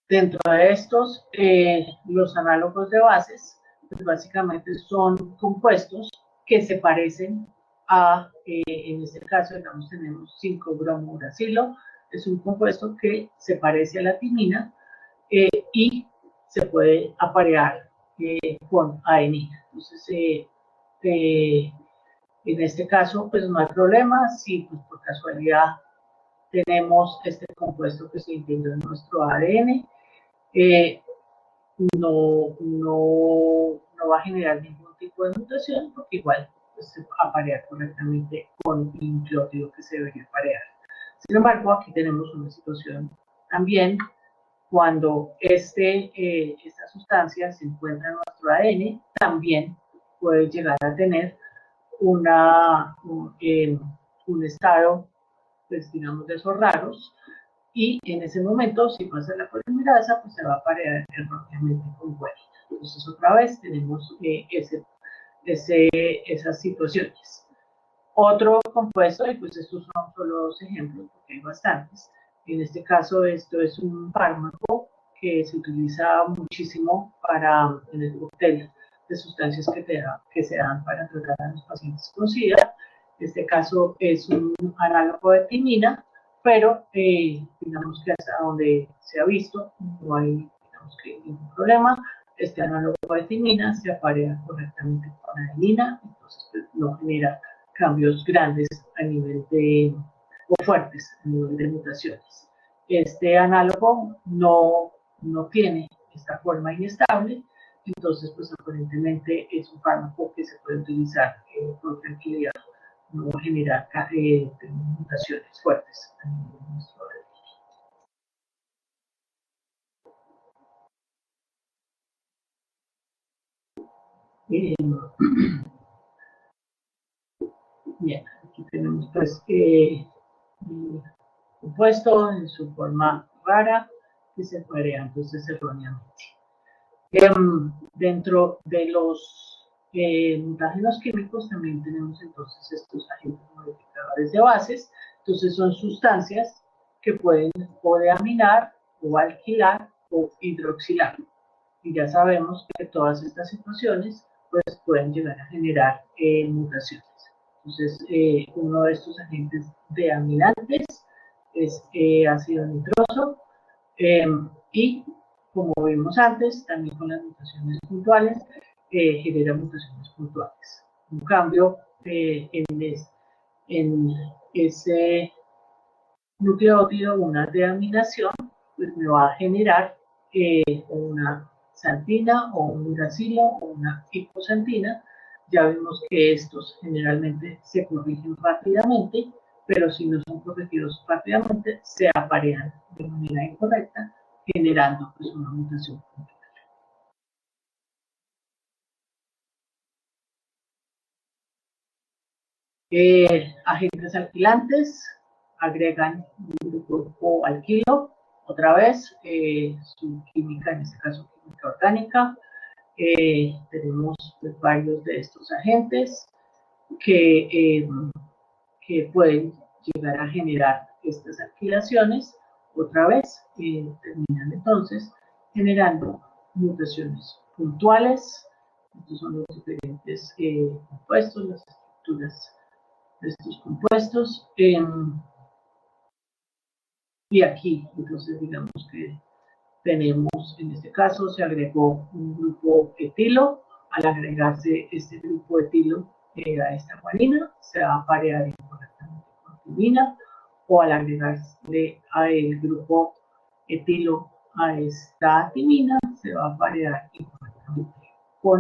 Dentro de estos, los análogos de bases, pues básicamente son compuestos que se parecen a, en este caso, digamos, tenemos 5-bromouracilo, es un compuesto que se parece a la timina y se puede aparear con adenina. Entonces, en este caso, pues no hay problema si pues, por casualidad tenemos este compuesto que se integra en nuestro ADN. No va a generar ningún tipo de mutación porque igual pues, se va a aparear correctamente con el nucleótido que se debería aparear. Sin embargo, aquí tenemos una situación también cuando esta sustancia se encuentra en nuestro ADN, también puede llegar a tener un estado, pues digamos, de esos raros, y en ese momento, si pasa la polimerasa, pues se va a parear erróneamente con guanina. Entonces, otra vez tenemos esas situaciones. Otro compuesto, y pues estos son solo dos ejemplos, porque hay bastantes. En este caso, esto es un fármaco que se utiliza muchísimo en el cóctel de sustancias que se dan para tratar a los pacientes con SIDA. En este caso es un análogo de timina, pero digamos que hasta donde se ha visto no hay ningún problema. Este análogo de timina se aparea correctamente con adenina, entonces pues, no genera cambios grandes a nivel de, o fuertes a nivel de mutaciones. Este análogo no tiene esta forma inestable, entonces pues aparentemente es un fármaco que se puede utilizar con tranquilidad, no generar mutaciones fuertes a nivel de nuestro bien, aquí tenemos pues compuesto en su forma rara que se varía entonces erróneamente. Dentro de los mutágenos químicos también tenemos entonces estos agentes modificadores de bases, entonces son sustancias que pueden o deaminar o alquilar o hidroxilar. Y ya sabemos que todas estas situaciones pues, pueden llegar a generar mutaciones. Entonces, uno de estos agentes deaminantes es ácido nitroso y como vimos antes, también con las mutaciones puntuales, genera mutaciones puntuales. Un cambio en ese nucleótido, una deaminación, pues me va a generar una xantina o un uracilo o una hipoxantina. Ya vimos que estos generalmente se corrigen rápidamente, pero si no son corregidos rápidamente, se aparean de manera incorrecta, generando pues, una mutación puntual. Agentes alquilantes agregan un grupo alquilo, otra vez su química, en este caso química orgánica. Tenemos pues, varios de estos agentes que pueden llegar a generar estas alquilaciones, otra vez terminan entonces generando mutaciones puntuales. Estos son los diferentes compuestos, las estructuras de estos compuestos. Y aquí, entonces, digamos que tenemos, en este caso, se agregó un grupo etilo. Al agregarse este grupo etilo a esta guanina, se va a parear incorrectamente con timina, o al agregarle el grupo etilo a esta timina, se va a parear incorrectamente con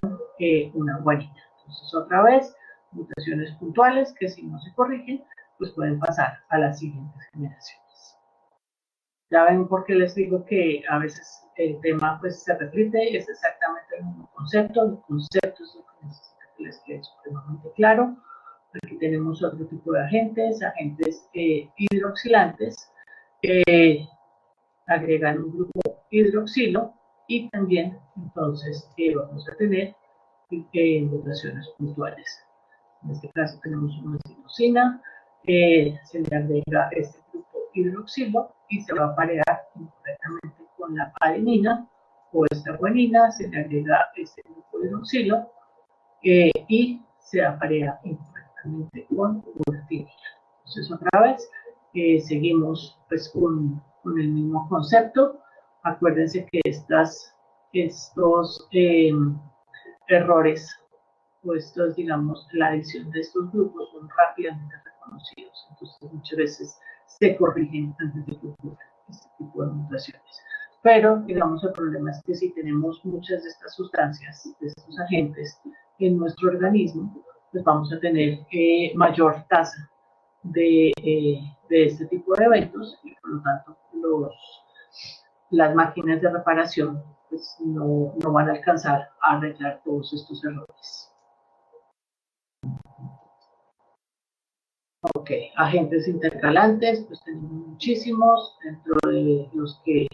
una guanina. Entonces, otra vez, mutaciones puntuales que si no se corrigen, pues pueden pasar a las siguientes generaciones. Ya ven por qué les digo que a veces el tema pues se repite, es exactamente el mismo concepto, el concepto es lo que necesita que les quede supremamente claro. Aquí tenemos otro tipo de agentes, agentes hidroxilantes, agregan un grupo hidroxilo y también entonces vamos a tener mutaciones puntuales. En este caso tenemos una citosina, se le agrega este grupo hidroxilo y se va a parear incorrectamente con la adenina o esta guanina, se le agrega este grupo hidroxilo y se aparea incorrectamente con uracilina. Entonces otra vez seguimos pues con el mismo concepto. Acuérdense que estos errores o estos, digamos, la adición de estos grupos son rápidamente reconocidos. Entonces, muchas veces se corrigen antes de que ocurra este tipo de mutaciones. Pero, digamos, el problema es que si tenemos muchas de estas sustancias, de estos agentes en nuestro organismo, pues vamos a tener mayor tasa de este tipo de eventos y por lo tanto las máquinas de reparación pues, no van a alcanzar a arreglar todos estos errores. Ok, agentes intercalantes, pues tenemos muchísimos, dentro de los que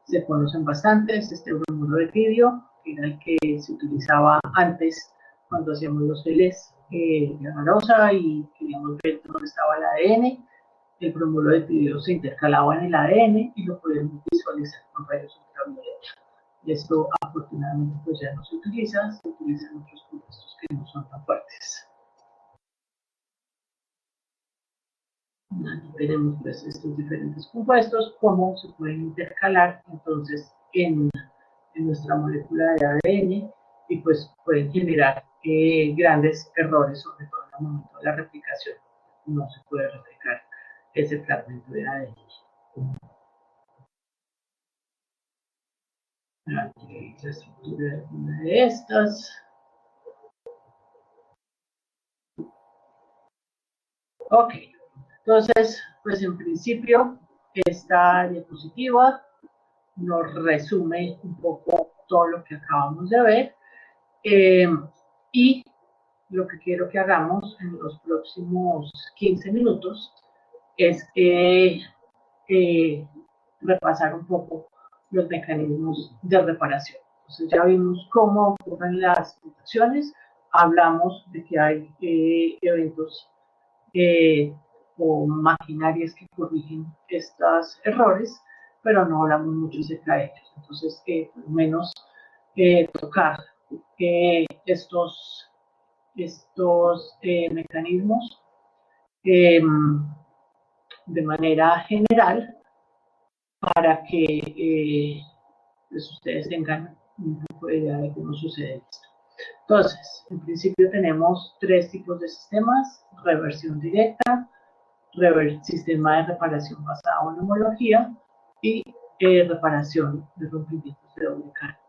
se conocen bastantes, este bromuro de tidio, que era el que se utilizaba antes cuando hacíamos los geles de agarrosa y queríamos ver dónde estaba el ADN. El bromuro de tidio se intercalaba en el ADN y lo podemos visualizar con rayos ultravioleta. Esto afortunadamente pues ya no se utilizan otros compuestos que no son tan fuertes. Aquí tenemos pues, estos diferentes compuestos, cómo se pueden intercalar entonces en nuestra molécula de ADN y pues pueden generar grandes errores, sobre todo al momento de la replicación no se puede replicar ese fragmento de ADN. Aquí la estructura de una de estas. Ok, entonces, pues en principio, esta diapositiva nos resume un poco todo lo que acabamos de ver. Y lo que quiero que hagamos en los próximos 15 minutos es repasar un poco los mecanismos de reparación. Entonces ya vimos cómo ocurren las mutaciones, hablamos de que hay eventos o maquinarias que corrigen estos errores, pero no hablamos mucho acerca de ellos. Entonces, por lo menos tocar estos mecanismos de manera general para que pues ustedes tengan un poco de idea de cómo sucede esto. Entonces, en principio tenemos tres tipos de sistemas: reversión directa, sistema de reparación basado en homología y reparación de rompimientos de doble carga.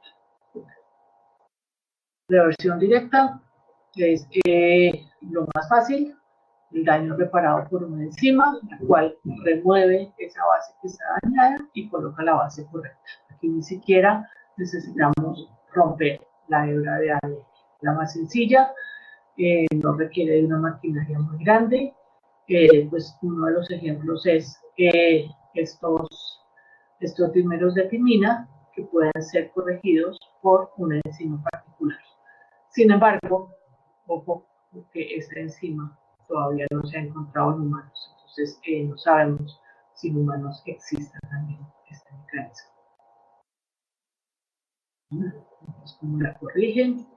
Reversión directa es lo más fácil, el daño reparado por una enzima, la cual remueve esa base que está dañada y coloca la base correcta. Aquí ni siquiera necesitamos romper la hebra de ADN. La más sencilla, no requiere de una maquinaria muy grande. Pues uno de los ejemplos es estos dímeros de timina que pueden ser corregidos por una enzima particular. Sin embargo, ojo, que esta enzima todavía no se ha encontrado en humanos, entonces no sabemos si en humanos existe también este mecanismo. Entonces, ¿cómo la corrigen?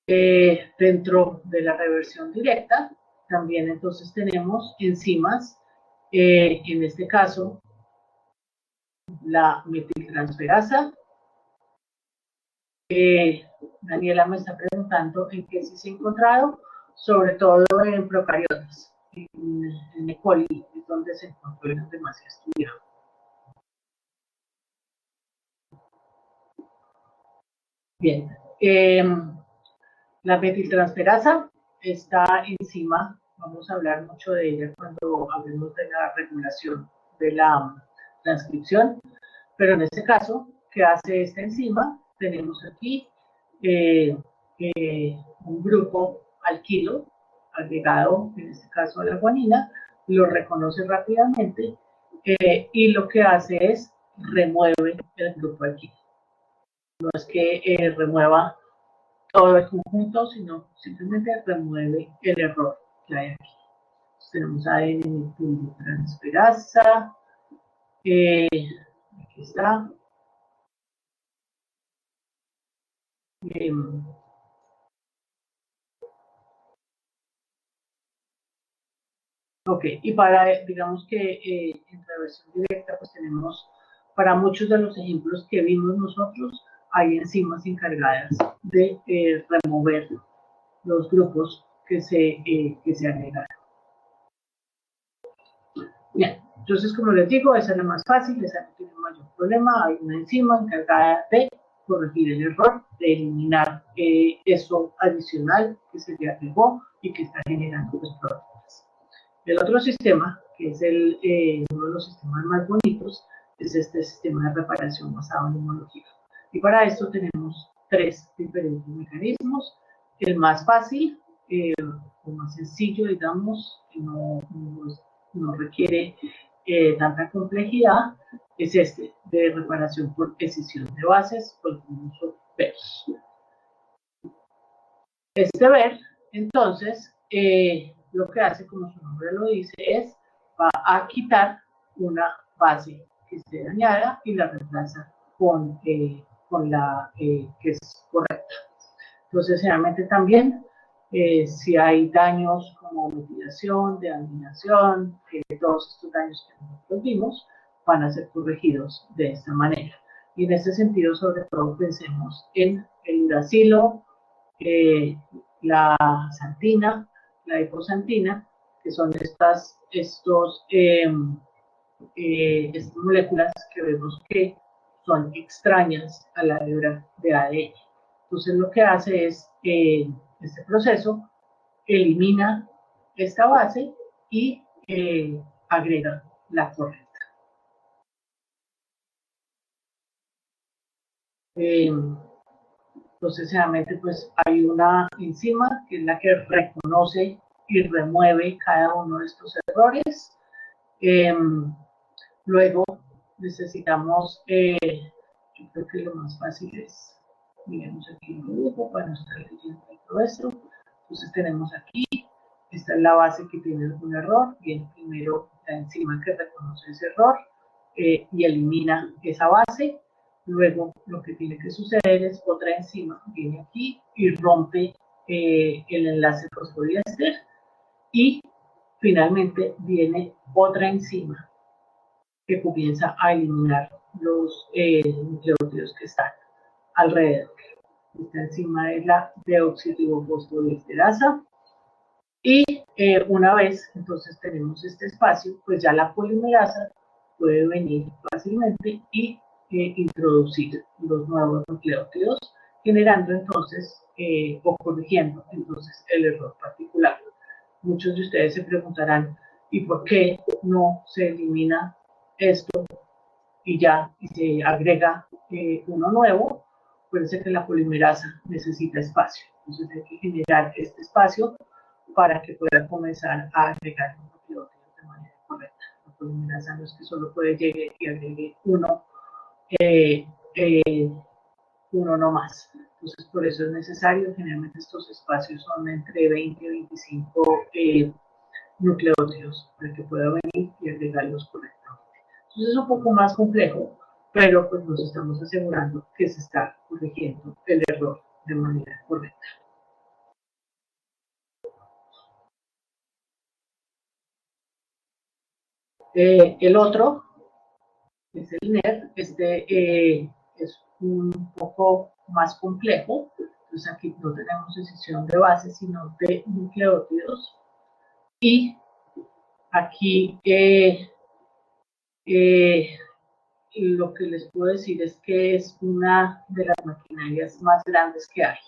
Dentro de la reversión directa, también entonces tenemos enzimas, en este caso, la metiltransferasa. Daniela me está preguntando en qué sí se ha encontrado, sobre todo en procariotas, en E. coli, es donde se encontró y donde más se ha estudiado. Bien, la metiltransferasa, esta enzima, vamos a hablar mucho de ella cuando hablemos de la regulación de la transcripción, pero en este caso, ¿qué hace esta enzima? Tenemos aquí un grupo alquilo agregado, en este caso a la guanina, lo reconoce rápidamente y lo que hace es remueve el grupo alquilo. No es que remueva todo el conjunto, sino simplemente remueve el error que hay aquí. Entonces, tenemos ADN transferasa, aquí está. Ok, y para, digamos que en reversión directa, pues tenemos, para muchos de los ejemplos que vimos nosotros, hay enzimas encargadas de remover los grupos que se agregaron. Bien, entonces, como les digo, esa es la más fácil, esa no tiene mayor problema. Hay una enzima encargada de corregir el error, de eliminar eso adicional que se le agregó y que está generando los problemas. El otro sistema, que es uno de los sistemas más bonitos, es este sistema de reparación basado en homología. Y para esto tenemos tres diferentes mecanismos. El más fácil, o más sencillo, digamos, que no requiere tanta complejidad, es este de reparación por escisión de bases o el famoso VERS. Este VERS, entonces, lo que hace, como su nombre lo dice, es va a quitar una base que esté dañada y la reemplaza con la que es correcta. Entonces, generalmente también, si hay daños como mutilación, deaminación, todos estos daños que nosotros vimos van a ser corregidos de esta manera. Y en este sentido, sobre todo, pensemos en el uracilo, la xantina, la hipoxantina, que son estas moléculas que vemos que son extrañas a la hebra de ADN. Entonces lo que hace es, este proceso elimina esta base y agrega la correcta. Entonces, realmente, pues hay una enzima que es la que reconoce y remueve cada uno de estos errores. Luego necesitamos, yo creo que lo más fácil es, miremos aquí en el dibujo para no estar leyendo todo esto. Entonces tenemos aquí, esta es la base que tiene algún error, viene primero la enzima que reconoce ese error y elimina esa base. Luego lo que tiene que suceder es otra enzima, viene aquí y rompe el enlace fosfodiéster y finalmente viene otra enzima que comienza a eliminar los nucleótidos que están alrededor. Esta enzima es la deoxirribofosfodiesterasa y una vez entonces tenemos este espacio, pues ya la polimerasa puede venir fácilmente y introducir los nuevos nucleótidos, generando entonces o corrigiendo entonces el error particular. Muchos de ustedes se preguntarán, ¿y por qué no se elimina esto y ya y se agrega uno nuevo? Acuérdense que la polimerasa necesita espacio, entonces hay que generar este espacio para que pueda comenzar a agregar los nucleótidos de manera correcta. La polimerasa no es que solo puede llegar y agregue uno no más. Entonces, por eso es necesario, generalmente estos espacios son entre 20 y 25 nucleótidos para que pueda venir y agregarlos correctamente. Entonces es un poco más complejo, pero pues nos estamos asegurando que se está corrigiendo el error de manera correcta. El otro es el NER, es un poco más complejo, entonces aquí no tenemos decisión de base, sino de nucleótidos, y aquí lo que les puedo decir es que es una de las maquinarias más grandes que hay.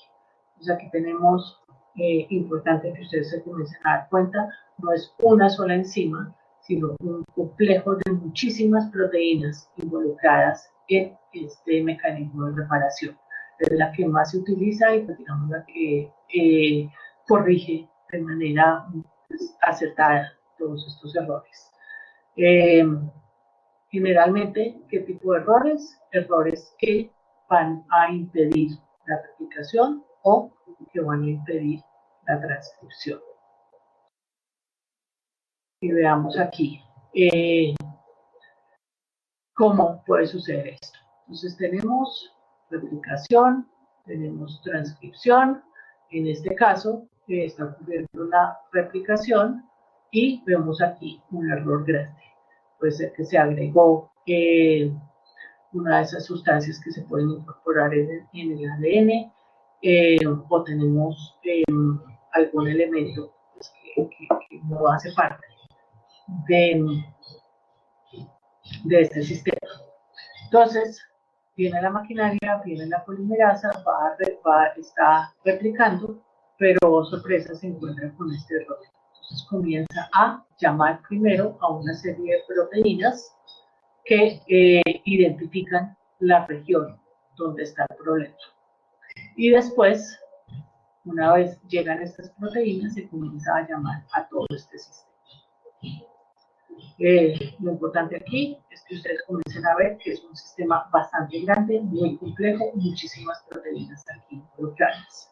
O sea, aquí tenemos, importante que ustedes se comiencen a dar cuenta, no es una sola enzima, sino un complejo de muchísimas proteínas involucradas en este mecanismo de reparación. Es la que más se utiliza y, digamos, la que corrige de manera pues, acertada todos estos errores. Generalmente, ¿qué tipo de errores? Errores que van a impedir la replicación o que van a impedir la transcripción. Y veamos aquí cómo puede suceder esto. Entonces tenemos replicación, tenemos transcripción, en este caso está ocurriendo la replicación y vemos aquí un error grande. Puede ser que se agregó una de esas sustancias que se pueden incorporar en el ADN, o tenemos algún elemento pues, que no hace parte de este sistema. Entonces, viene la maquinaria, viene la polimerasa, está replicando, pero sorpresa se encuentra con este error. Entonces comienza a llamar primero a una serie de proteínas que identifican la región donde está el problema. Y después, una vez llegan estas proteínas, se comienza a llamar a todo este sistema. Lo importante aquí es que ustedes comiencen a ver que es un sistema bastante grande, muy complejo, muchísimas proteínas aquí involucradas.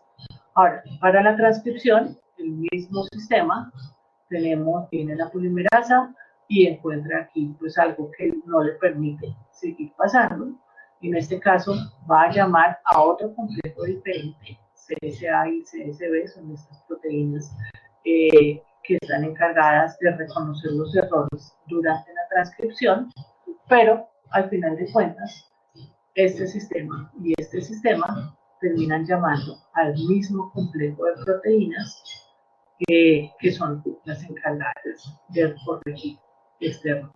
Ahora, para la transcripción, el mismo sistema, tiene la polimerasa y encuentra aquí pues algo que no le permite seguir pasando. En este caso va a llamar a otro complejo diferente, CSA y CSB, son estas proteínas que están encargadas de reconocer los errores durante la transcripción, pero al final de cuentas este sistema y este sistema terminan llamando al mismo complejo de proteínas que son las encargadas de corregir este error.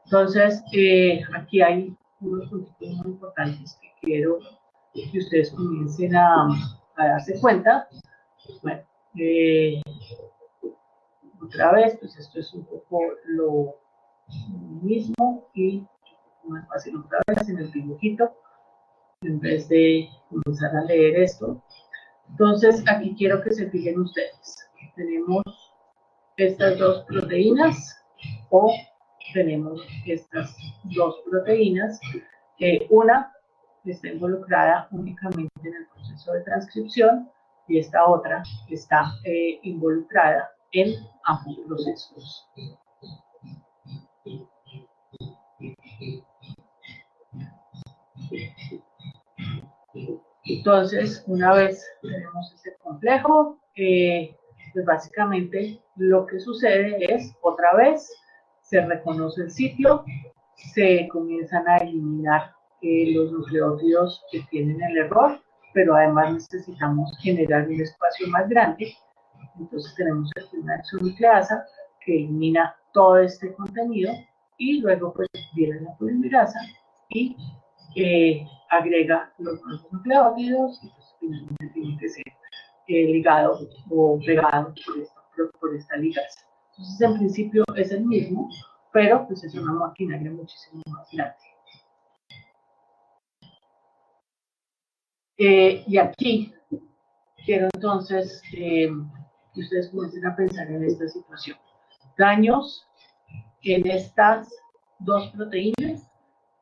Entonces, aquí hay unos puntos muy importantes que quiero que ustedes comiencen a darse cuenta. Bueno, otra vez, pues esto es un poco lo mismo y más fácil otra vez en el dibujito, en vez de comenzar a leer esto. Entonces, aquí quiero que se fijen ustedes. Tenemos estas dos proteínas o tenemos estas dos proteínas. Una está involucrada únicamente en el proceso de transcripción y esta otra está involucrada en ambos procesos. Entonces, una vez tenemos este complejo, pues básicamente lo que sucede es, otra vez, se reconoce el sitio, se comienzan a eliminar los nucleótidos que tienen el error, pero además necesitamos generar un espacio más grande. Entonces tenemos aquí una exonucleasa que elimina todo este contenido y luego pues viene la polimerasa y agrega los nuevos nucleótidos y pues finalmente tiene que ser ligado o pegado por esta ligasa. Entonces en principio es el mismo, pero pues es una maquinaria muchísimo más grande. Y aquí quiero entonces que ustedes comiencen a pensar en esta situación. Daños en estas dos proteínas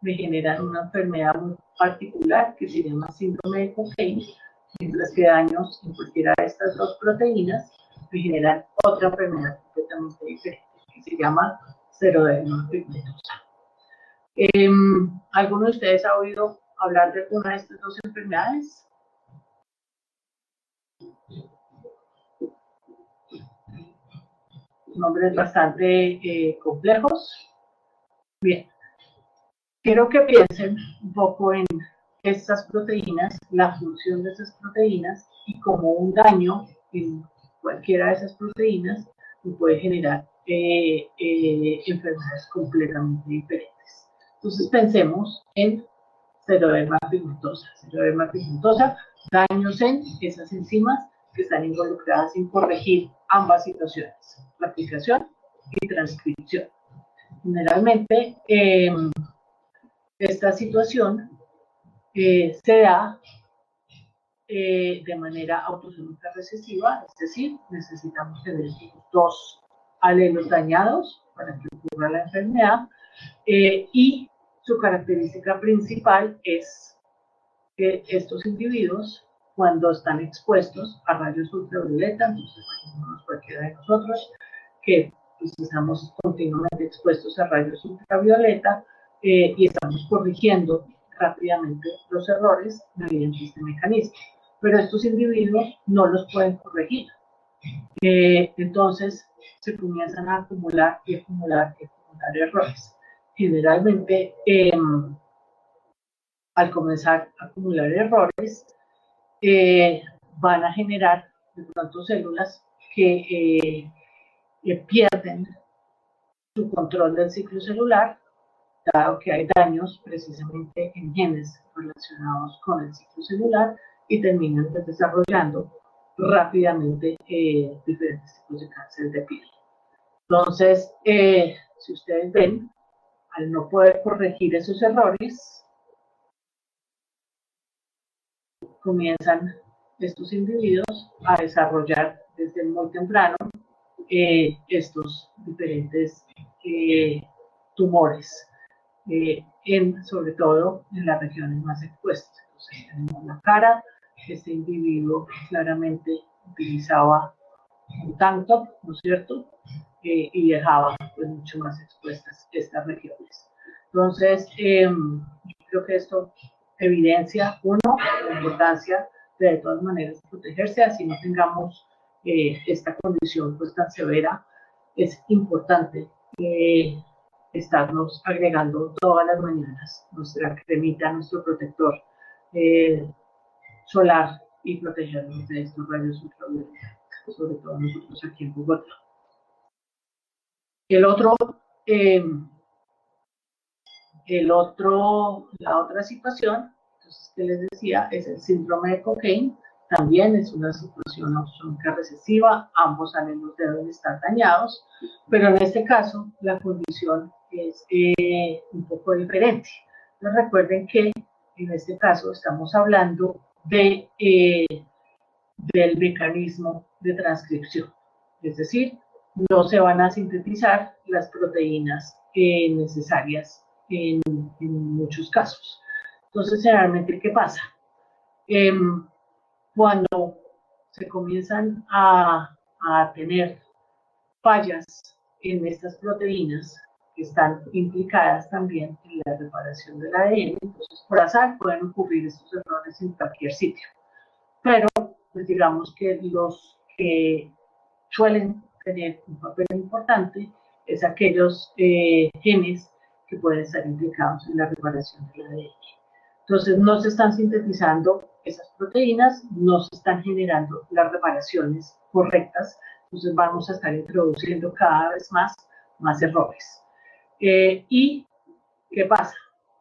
me generan una enfermedad muy particular que se llama síndrome de Cockayne, mientras que daños en cualquiera de estas dos proteínas me generan otra enfermedad completamente diferente que se llama xeroderma pigmentosa. ¿Alguno de ustedes ha oído hablar de alguna de estas dos enfermedades? Nombres bastante complejos. Bien, quiero que piensen un poco en estas proteínas, la función de esas proteínas y cómo un daño en cualquiera de esas proteínas puede generar enfermedades completamente diferentes. Entonces pensemos en xeroderma pigmentosa. Xeroderma pigmentosa, daños en esas enzimas que están involucradas en corregir ambas situaciones, replicación y transcripción. Generalmente, esta situación se da de manera autosómica recesiva, es decir, necesitamos tener dos alelos dañados para que ocurra la enfermedad y su característica principal es que estos individuos, cuando están expuestos a rayos ultravioleta, entonces imaginémonos cualquiera de nosotros que pues, estamos continuamente expuestos a rayos ultravioleta y estamos corrigiendo rápidamente los errores mediante este mecanismo. Pero estos individuos no los pueden corregir. Entonces se comienzan a acumular y acumular y acumular errores. Generalmente, al comenzar a acumular errores, van a generar de pronto células que pierden su control del ciclo celular, dado que hay daños precisamente en genes relacionados con el ciclo celular y terminan desarrollando rápidamente diferentes tipos de cáncer de piel. Entonces, si ustedes ven, al no poder corregir esos errores, comienzan estos individuos a desarrollar desde muy temprano estos diferentes tumores, sobre todo en las regiones más expuestas. Entonces tenemos la cara, este individuo claramente utilizaba un tank top, ¿no es cierto? Y dejaba pues, mucho más expuestas estas regiones. Entonces, yo creo que esto evidencia, uno, la importancia de todas maneras protegerse, así no tengamos esta condición pues tan severa. Es importante estarnos agregando todas las mañanas nuestra cremita, nuestro protector solar y protegernos de estos rayos ultravioleta, sobre todo nosotros aquí en Bogotá. La otra situación, entonces, que les decía, es el síndrome de Cockayne. También es una situación autosómica recesiva, ambos alelos deben estar dañados, pero en este caso la condición es un poco diferente. Entonces recuerden que en este caso estamos hablando del mecanismo de transcripción, es decir, no se van a sintetizar las proteínas necesarias en muchos casos. Entonces, generalmente, ¿qué pasa? Cuando se comienzan a tener fallas en estas proteínas que están implicadas también en la reparación del ADN, entonces por azar pueden ocurrir estos errores en cualquier sitio. Pero, pues digamos que los que suelen tener un papel importante es aquellos genes que pueden estar implicados en la reparación del ADN. Entonces, no se están sintetizando esas proteínas, no se están generando las reparaciones correctas, entonces vamos a estar introduciendo cada vez más errores. ¿Y qué pasa?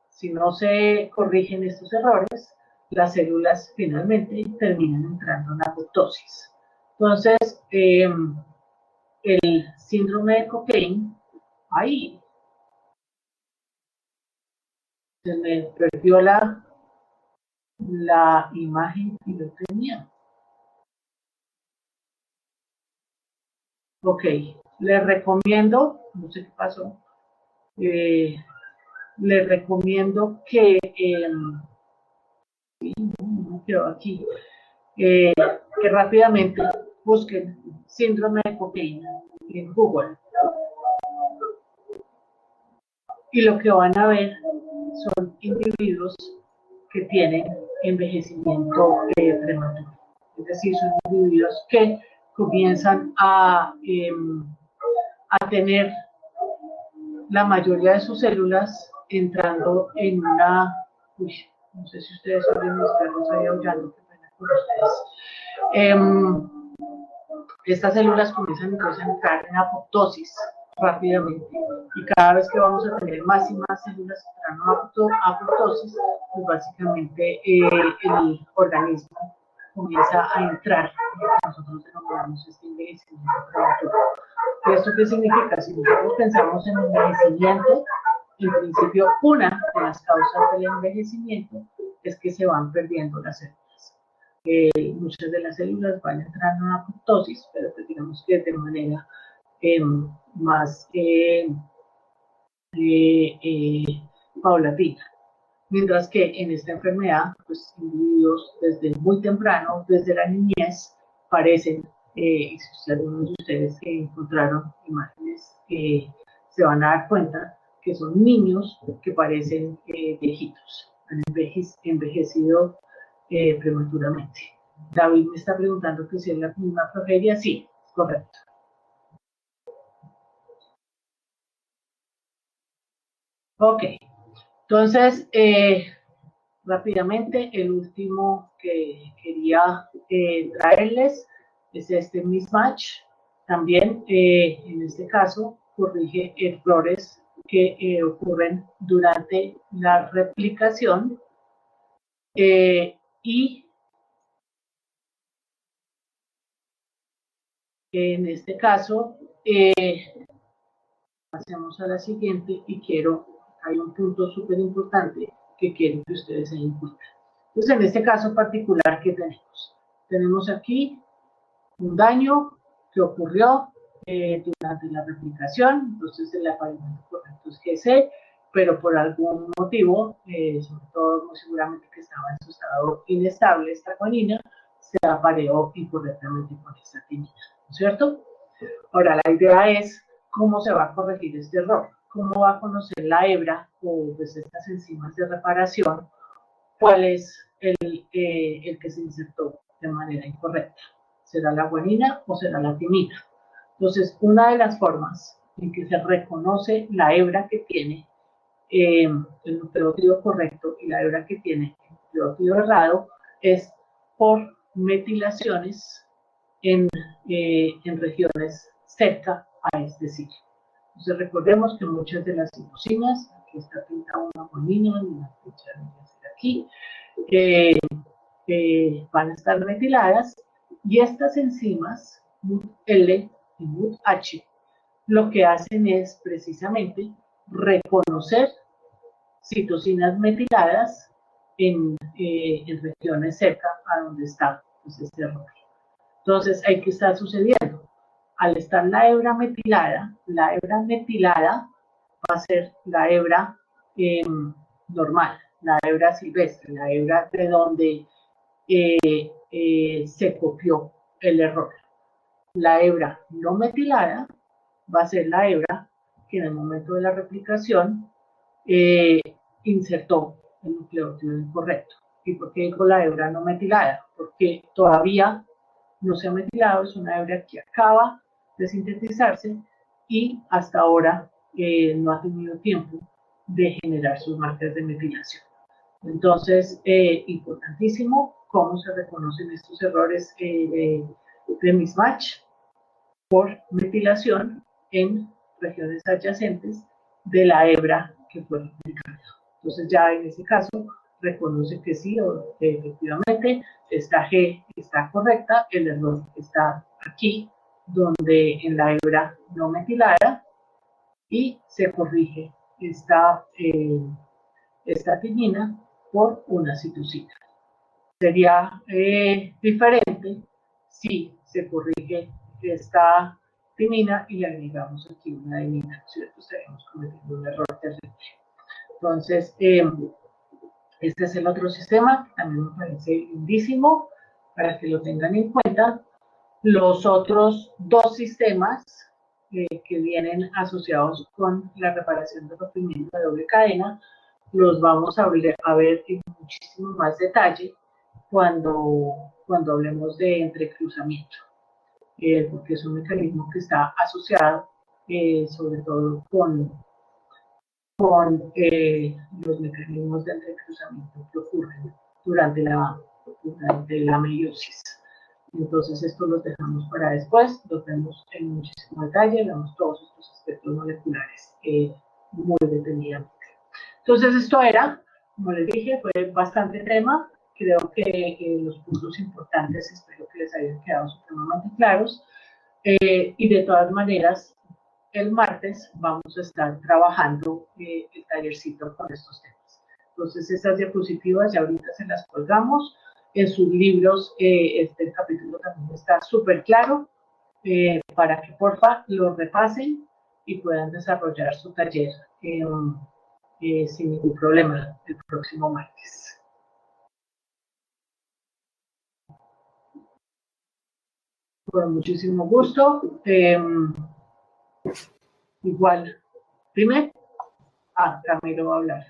Si no se corrigen estos errores, las células finalmente terminan entrando en apoptosis. Entonces, el síndrome de Cockayne, ahí se me perdió la imagen que yo tenía. Ok, les recomiendo, no sé qué pasó, les recomiendo que, no quedó aquí, que rápidamente busquen síndrome de Cockayne en Google. Y lo que van a ver son individuos que tienen envejecimiento prematuro. Es decir, son individuos que comienzan a tener la mayoría de sus células entrando en una... Uy, no sé si ustedes oyen mis perros ahí aullando, qué pena con ustedes. Estas células comienzan entonces a entrar en apoptosis rápidamente y cada vez que vamos a tener más y más células entrando en apoptosis, pues básicamente el organismo comienza a entrar en lo que nosotros denominamos este envejecimiento prematuro. ¿Y esto qué significa? Si nosotros pensamos en envejecimiento, en principio una de las causas del envejecimiento es que se van perdiendo las células. Muchas de las células van entrando en apoptosis, pero pues digamos que de manera más paulatina. Mientras que en esta enfermedad, pues individuos desde muy temprano, desde la niñez, parecen, y si algunos de ustedes encontraron imágenes, se van a dar cuenta que son niños que parecen viejitos, han envejecido prematuramente. David me está preguntando que si es la misma progeria. Sí, correcto. Ok, entonces, rápidamente, el último que quería traerles es este mismatch. También, en este caso, corrige errores que ocurren durante la replicación y en este caso, pasemos a la siguiente y hay un punto súper importante que quiero que ustedes se den cuenta. Entonces, en este caso particular, ¿qué tenemos? Tenemos aquí un daño que ocurrió durante la replicación, entonces el apareamiento correcto es GC, pero por algún motivo, sobre todo muy seguramente que estaba en su estado inestable esta guanina, se apareó incorrectamente con esta timina, ¿no es cierto? Ahora, la idea es cómo se va a corregir este error, cómo va a conocer la hebra o pues, estas enzimas de reparación, cuál es el que se insertó de manera incorrecta. ¿Será la guanina o será la timina? Entonces, una de las formas en que se reconoce la hebra que tiene el nucleótido correcto y la hebra que tiene el nucleótido errado es por metilaciones en regiones cerca a este sitio. Entonces recordemos que muchas de las citocinas, aquí está pintada una bonina, una fecha aquí, van a estar metiladas y estas enzimas, MUT-L y MUT-H, lo que hacen es precisamente reconocer citocinas metiladas en regiones cerca a donde está pues, este error. Entonces, ¿qué está sucediendo? Al estar la hebra metilada va a ser la hebra normal, la hebra silvestre, la hebra de donde se copió el error. La hebra no metilada va a ser la hebra que en el momento de la replicación insertó el nucleótido incorrecto. ¿Y por qué digo la hebra no metilada? Porque todavía no se ha metilado, es una hebra que acaba de sintetizarse y hasta ahora no ha tenido tiempo de generar sus marcas de metilación. Entonces, importantísimo cómo se reconocen estos errores de mismatch por metilación en regiones adyacentes de la hebra que fue replicada. Entonces, ya en ese caso, reconoce que sí, o efectivamente, esta G está correcta, el error está aquí, donde en la hebra no metilada, y se corrige esta timina por una citosina. Sería diferente si se corrige esta timina y le agregamos aquí una adenina, ¿cierto? Estaríamos cometiendo un error terrible. Entonces, este es el otro sistema que también me parece lindísimo para que lo tengan en cuenta. Los otros dos sistemas que vienen asociados con la reparación de rompimiento de doble cadena los vamos a ver en muchísimo más detalle cuando hablemos de entrecruzamiento, porque es un mecanismo que está asociado sobre todo con los mecanismos de entrecruzamiento que ocurren durante la meiosis. Entonces, esto lo dejamos para después, lo vemos en muchísimo detalle, vemos todos estos aspectos moleculares muy detenidamente. Entonces, esto era, como les dije, fue bastante tema. Creo que los puntos importantes espero que les hayan quedado supremamente claros. Y de todas maneras, el martes vamos a estar trabajando el tallercito con estos temas. Entonces, estas diapositivas ya ahorita se las colgamos. En sus libros, este capítulo también está súper claro para que porfa lo repasen y puedan desarrollar su taller sin ningún problema el próximo martes. Con muchísimo gusto. Igual, dime. Camilo va a hablar.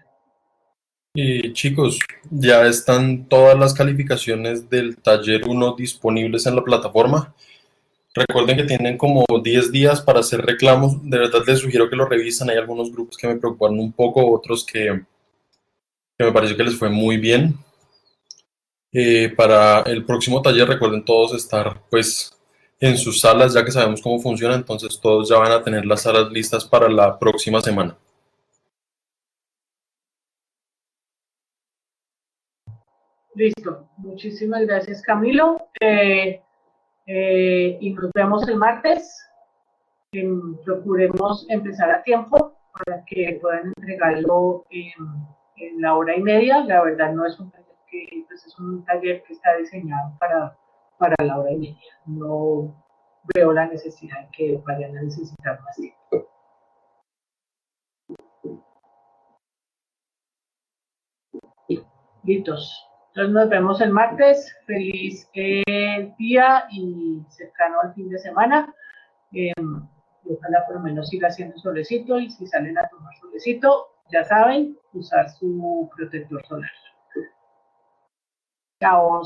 Chicos, ya están todas las calificaciones del taller 1 disponibles en la plataforma. Recuerden que tienen como 10 días para hacer reclamos. De verdad les sugiero que lo revisen. Hay algunos grupos que me preocuparon un poco, otros que me pareció que les fue muy bien. Para el próximo taller recuerden todos estar pues en sus salas, ya que sabemos cómo funciona, entonces todos ya van a tener las salas listas para la próxima semana. Listo, muchísimas gracias Camilo y nos vemos el martes. Procuremos empezar a tiempo para que puedan entregarlo en la hora y media. La verdad no es un taller que pues es un taller que está diseñado para la hora y media. No veo la necesidad de que vayan a necesitar más tiempo. Listos. Entonces nos vemos el martes. Feliz día y cercano al fin de semana. Ojalá por lo menos siga haciendo solecito y si salen a tomar solecito, ya saben, usar su protector solar. Chao.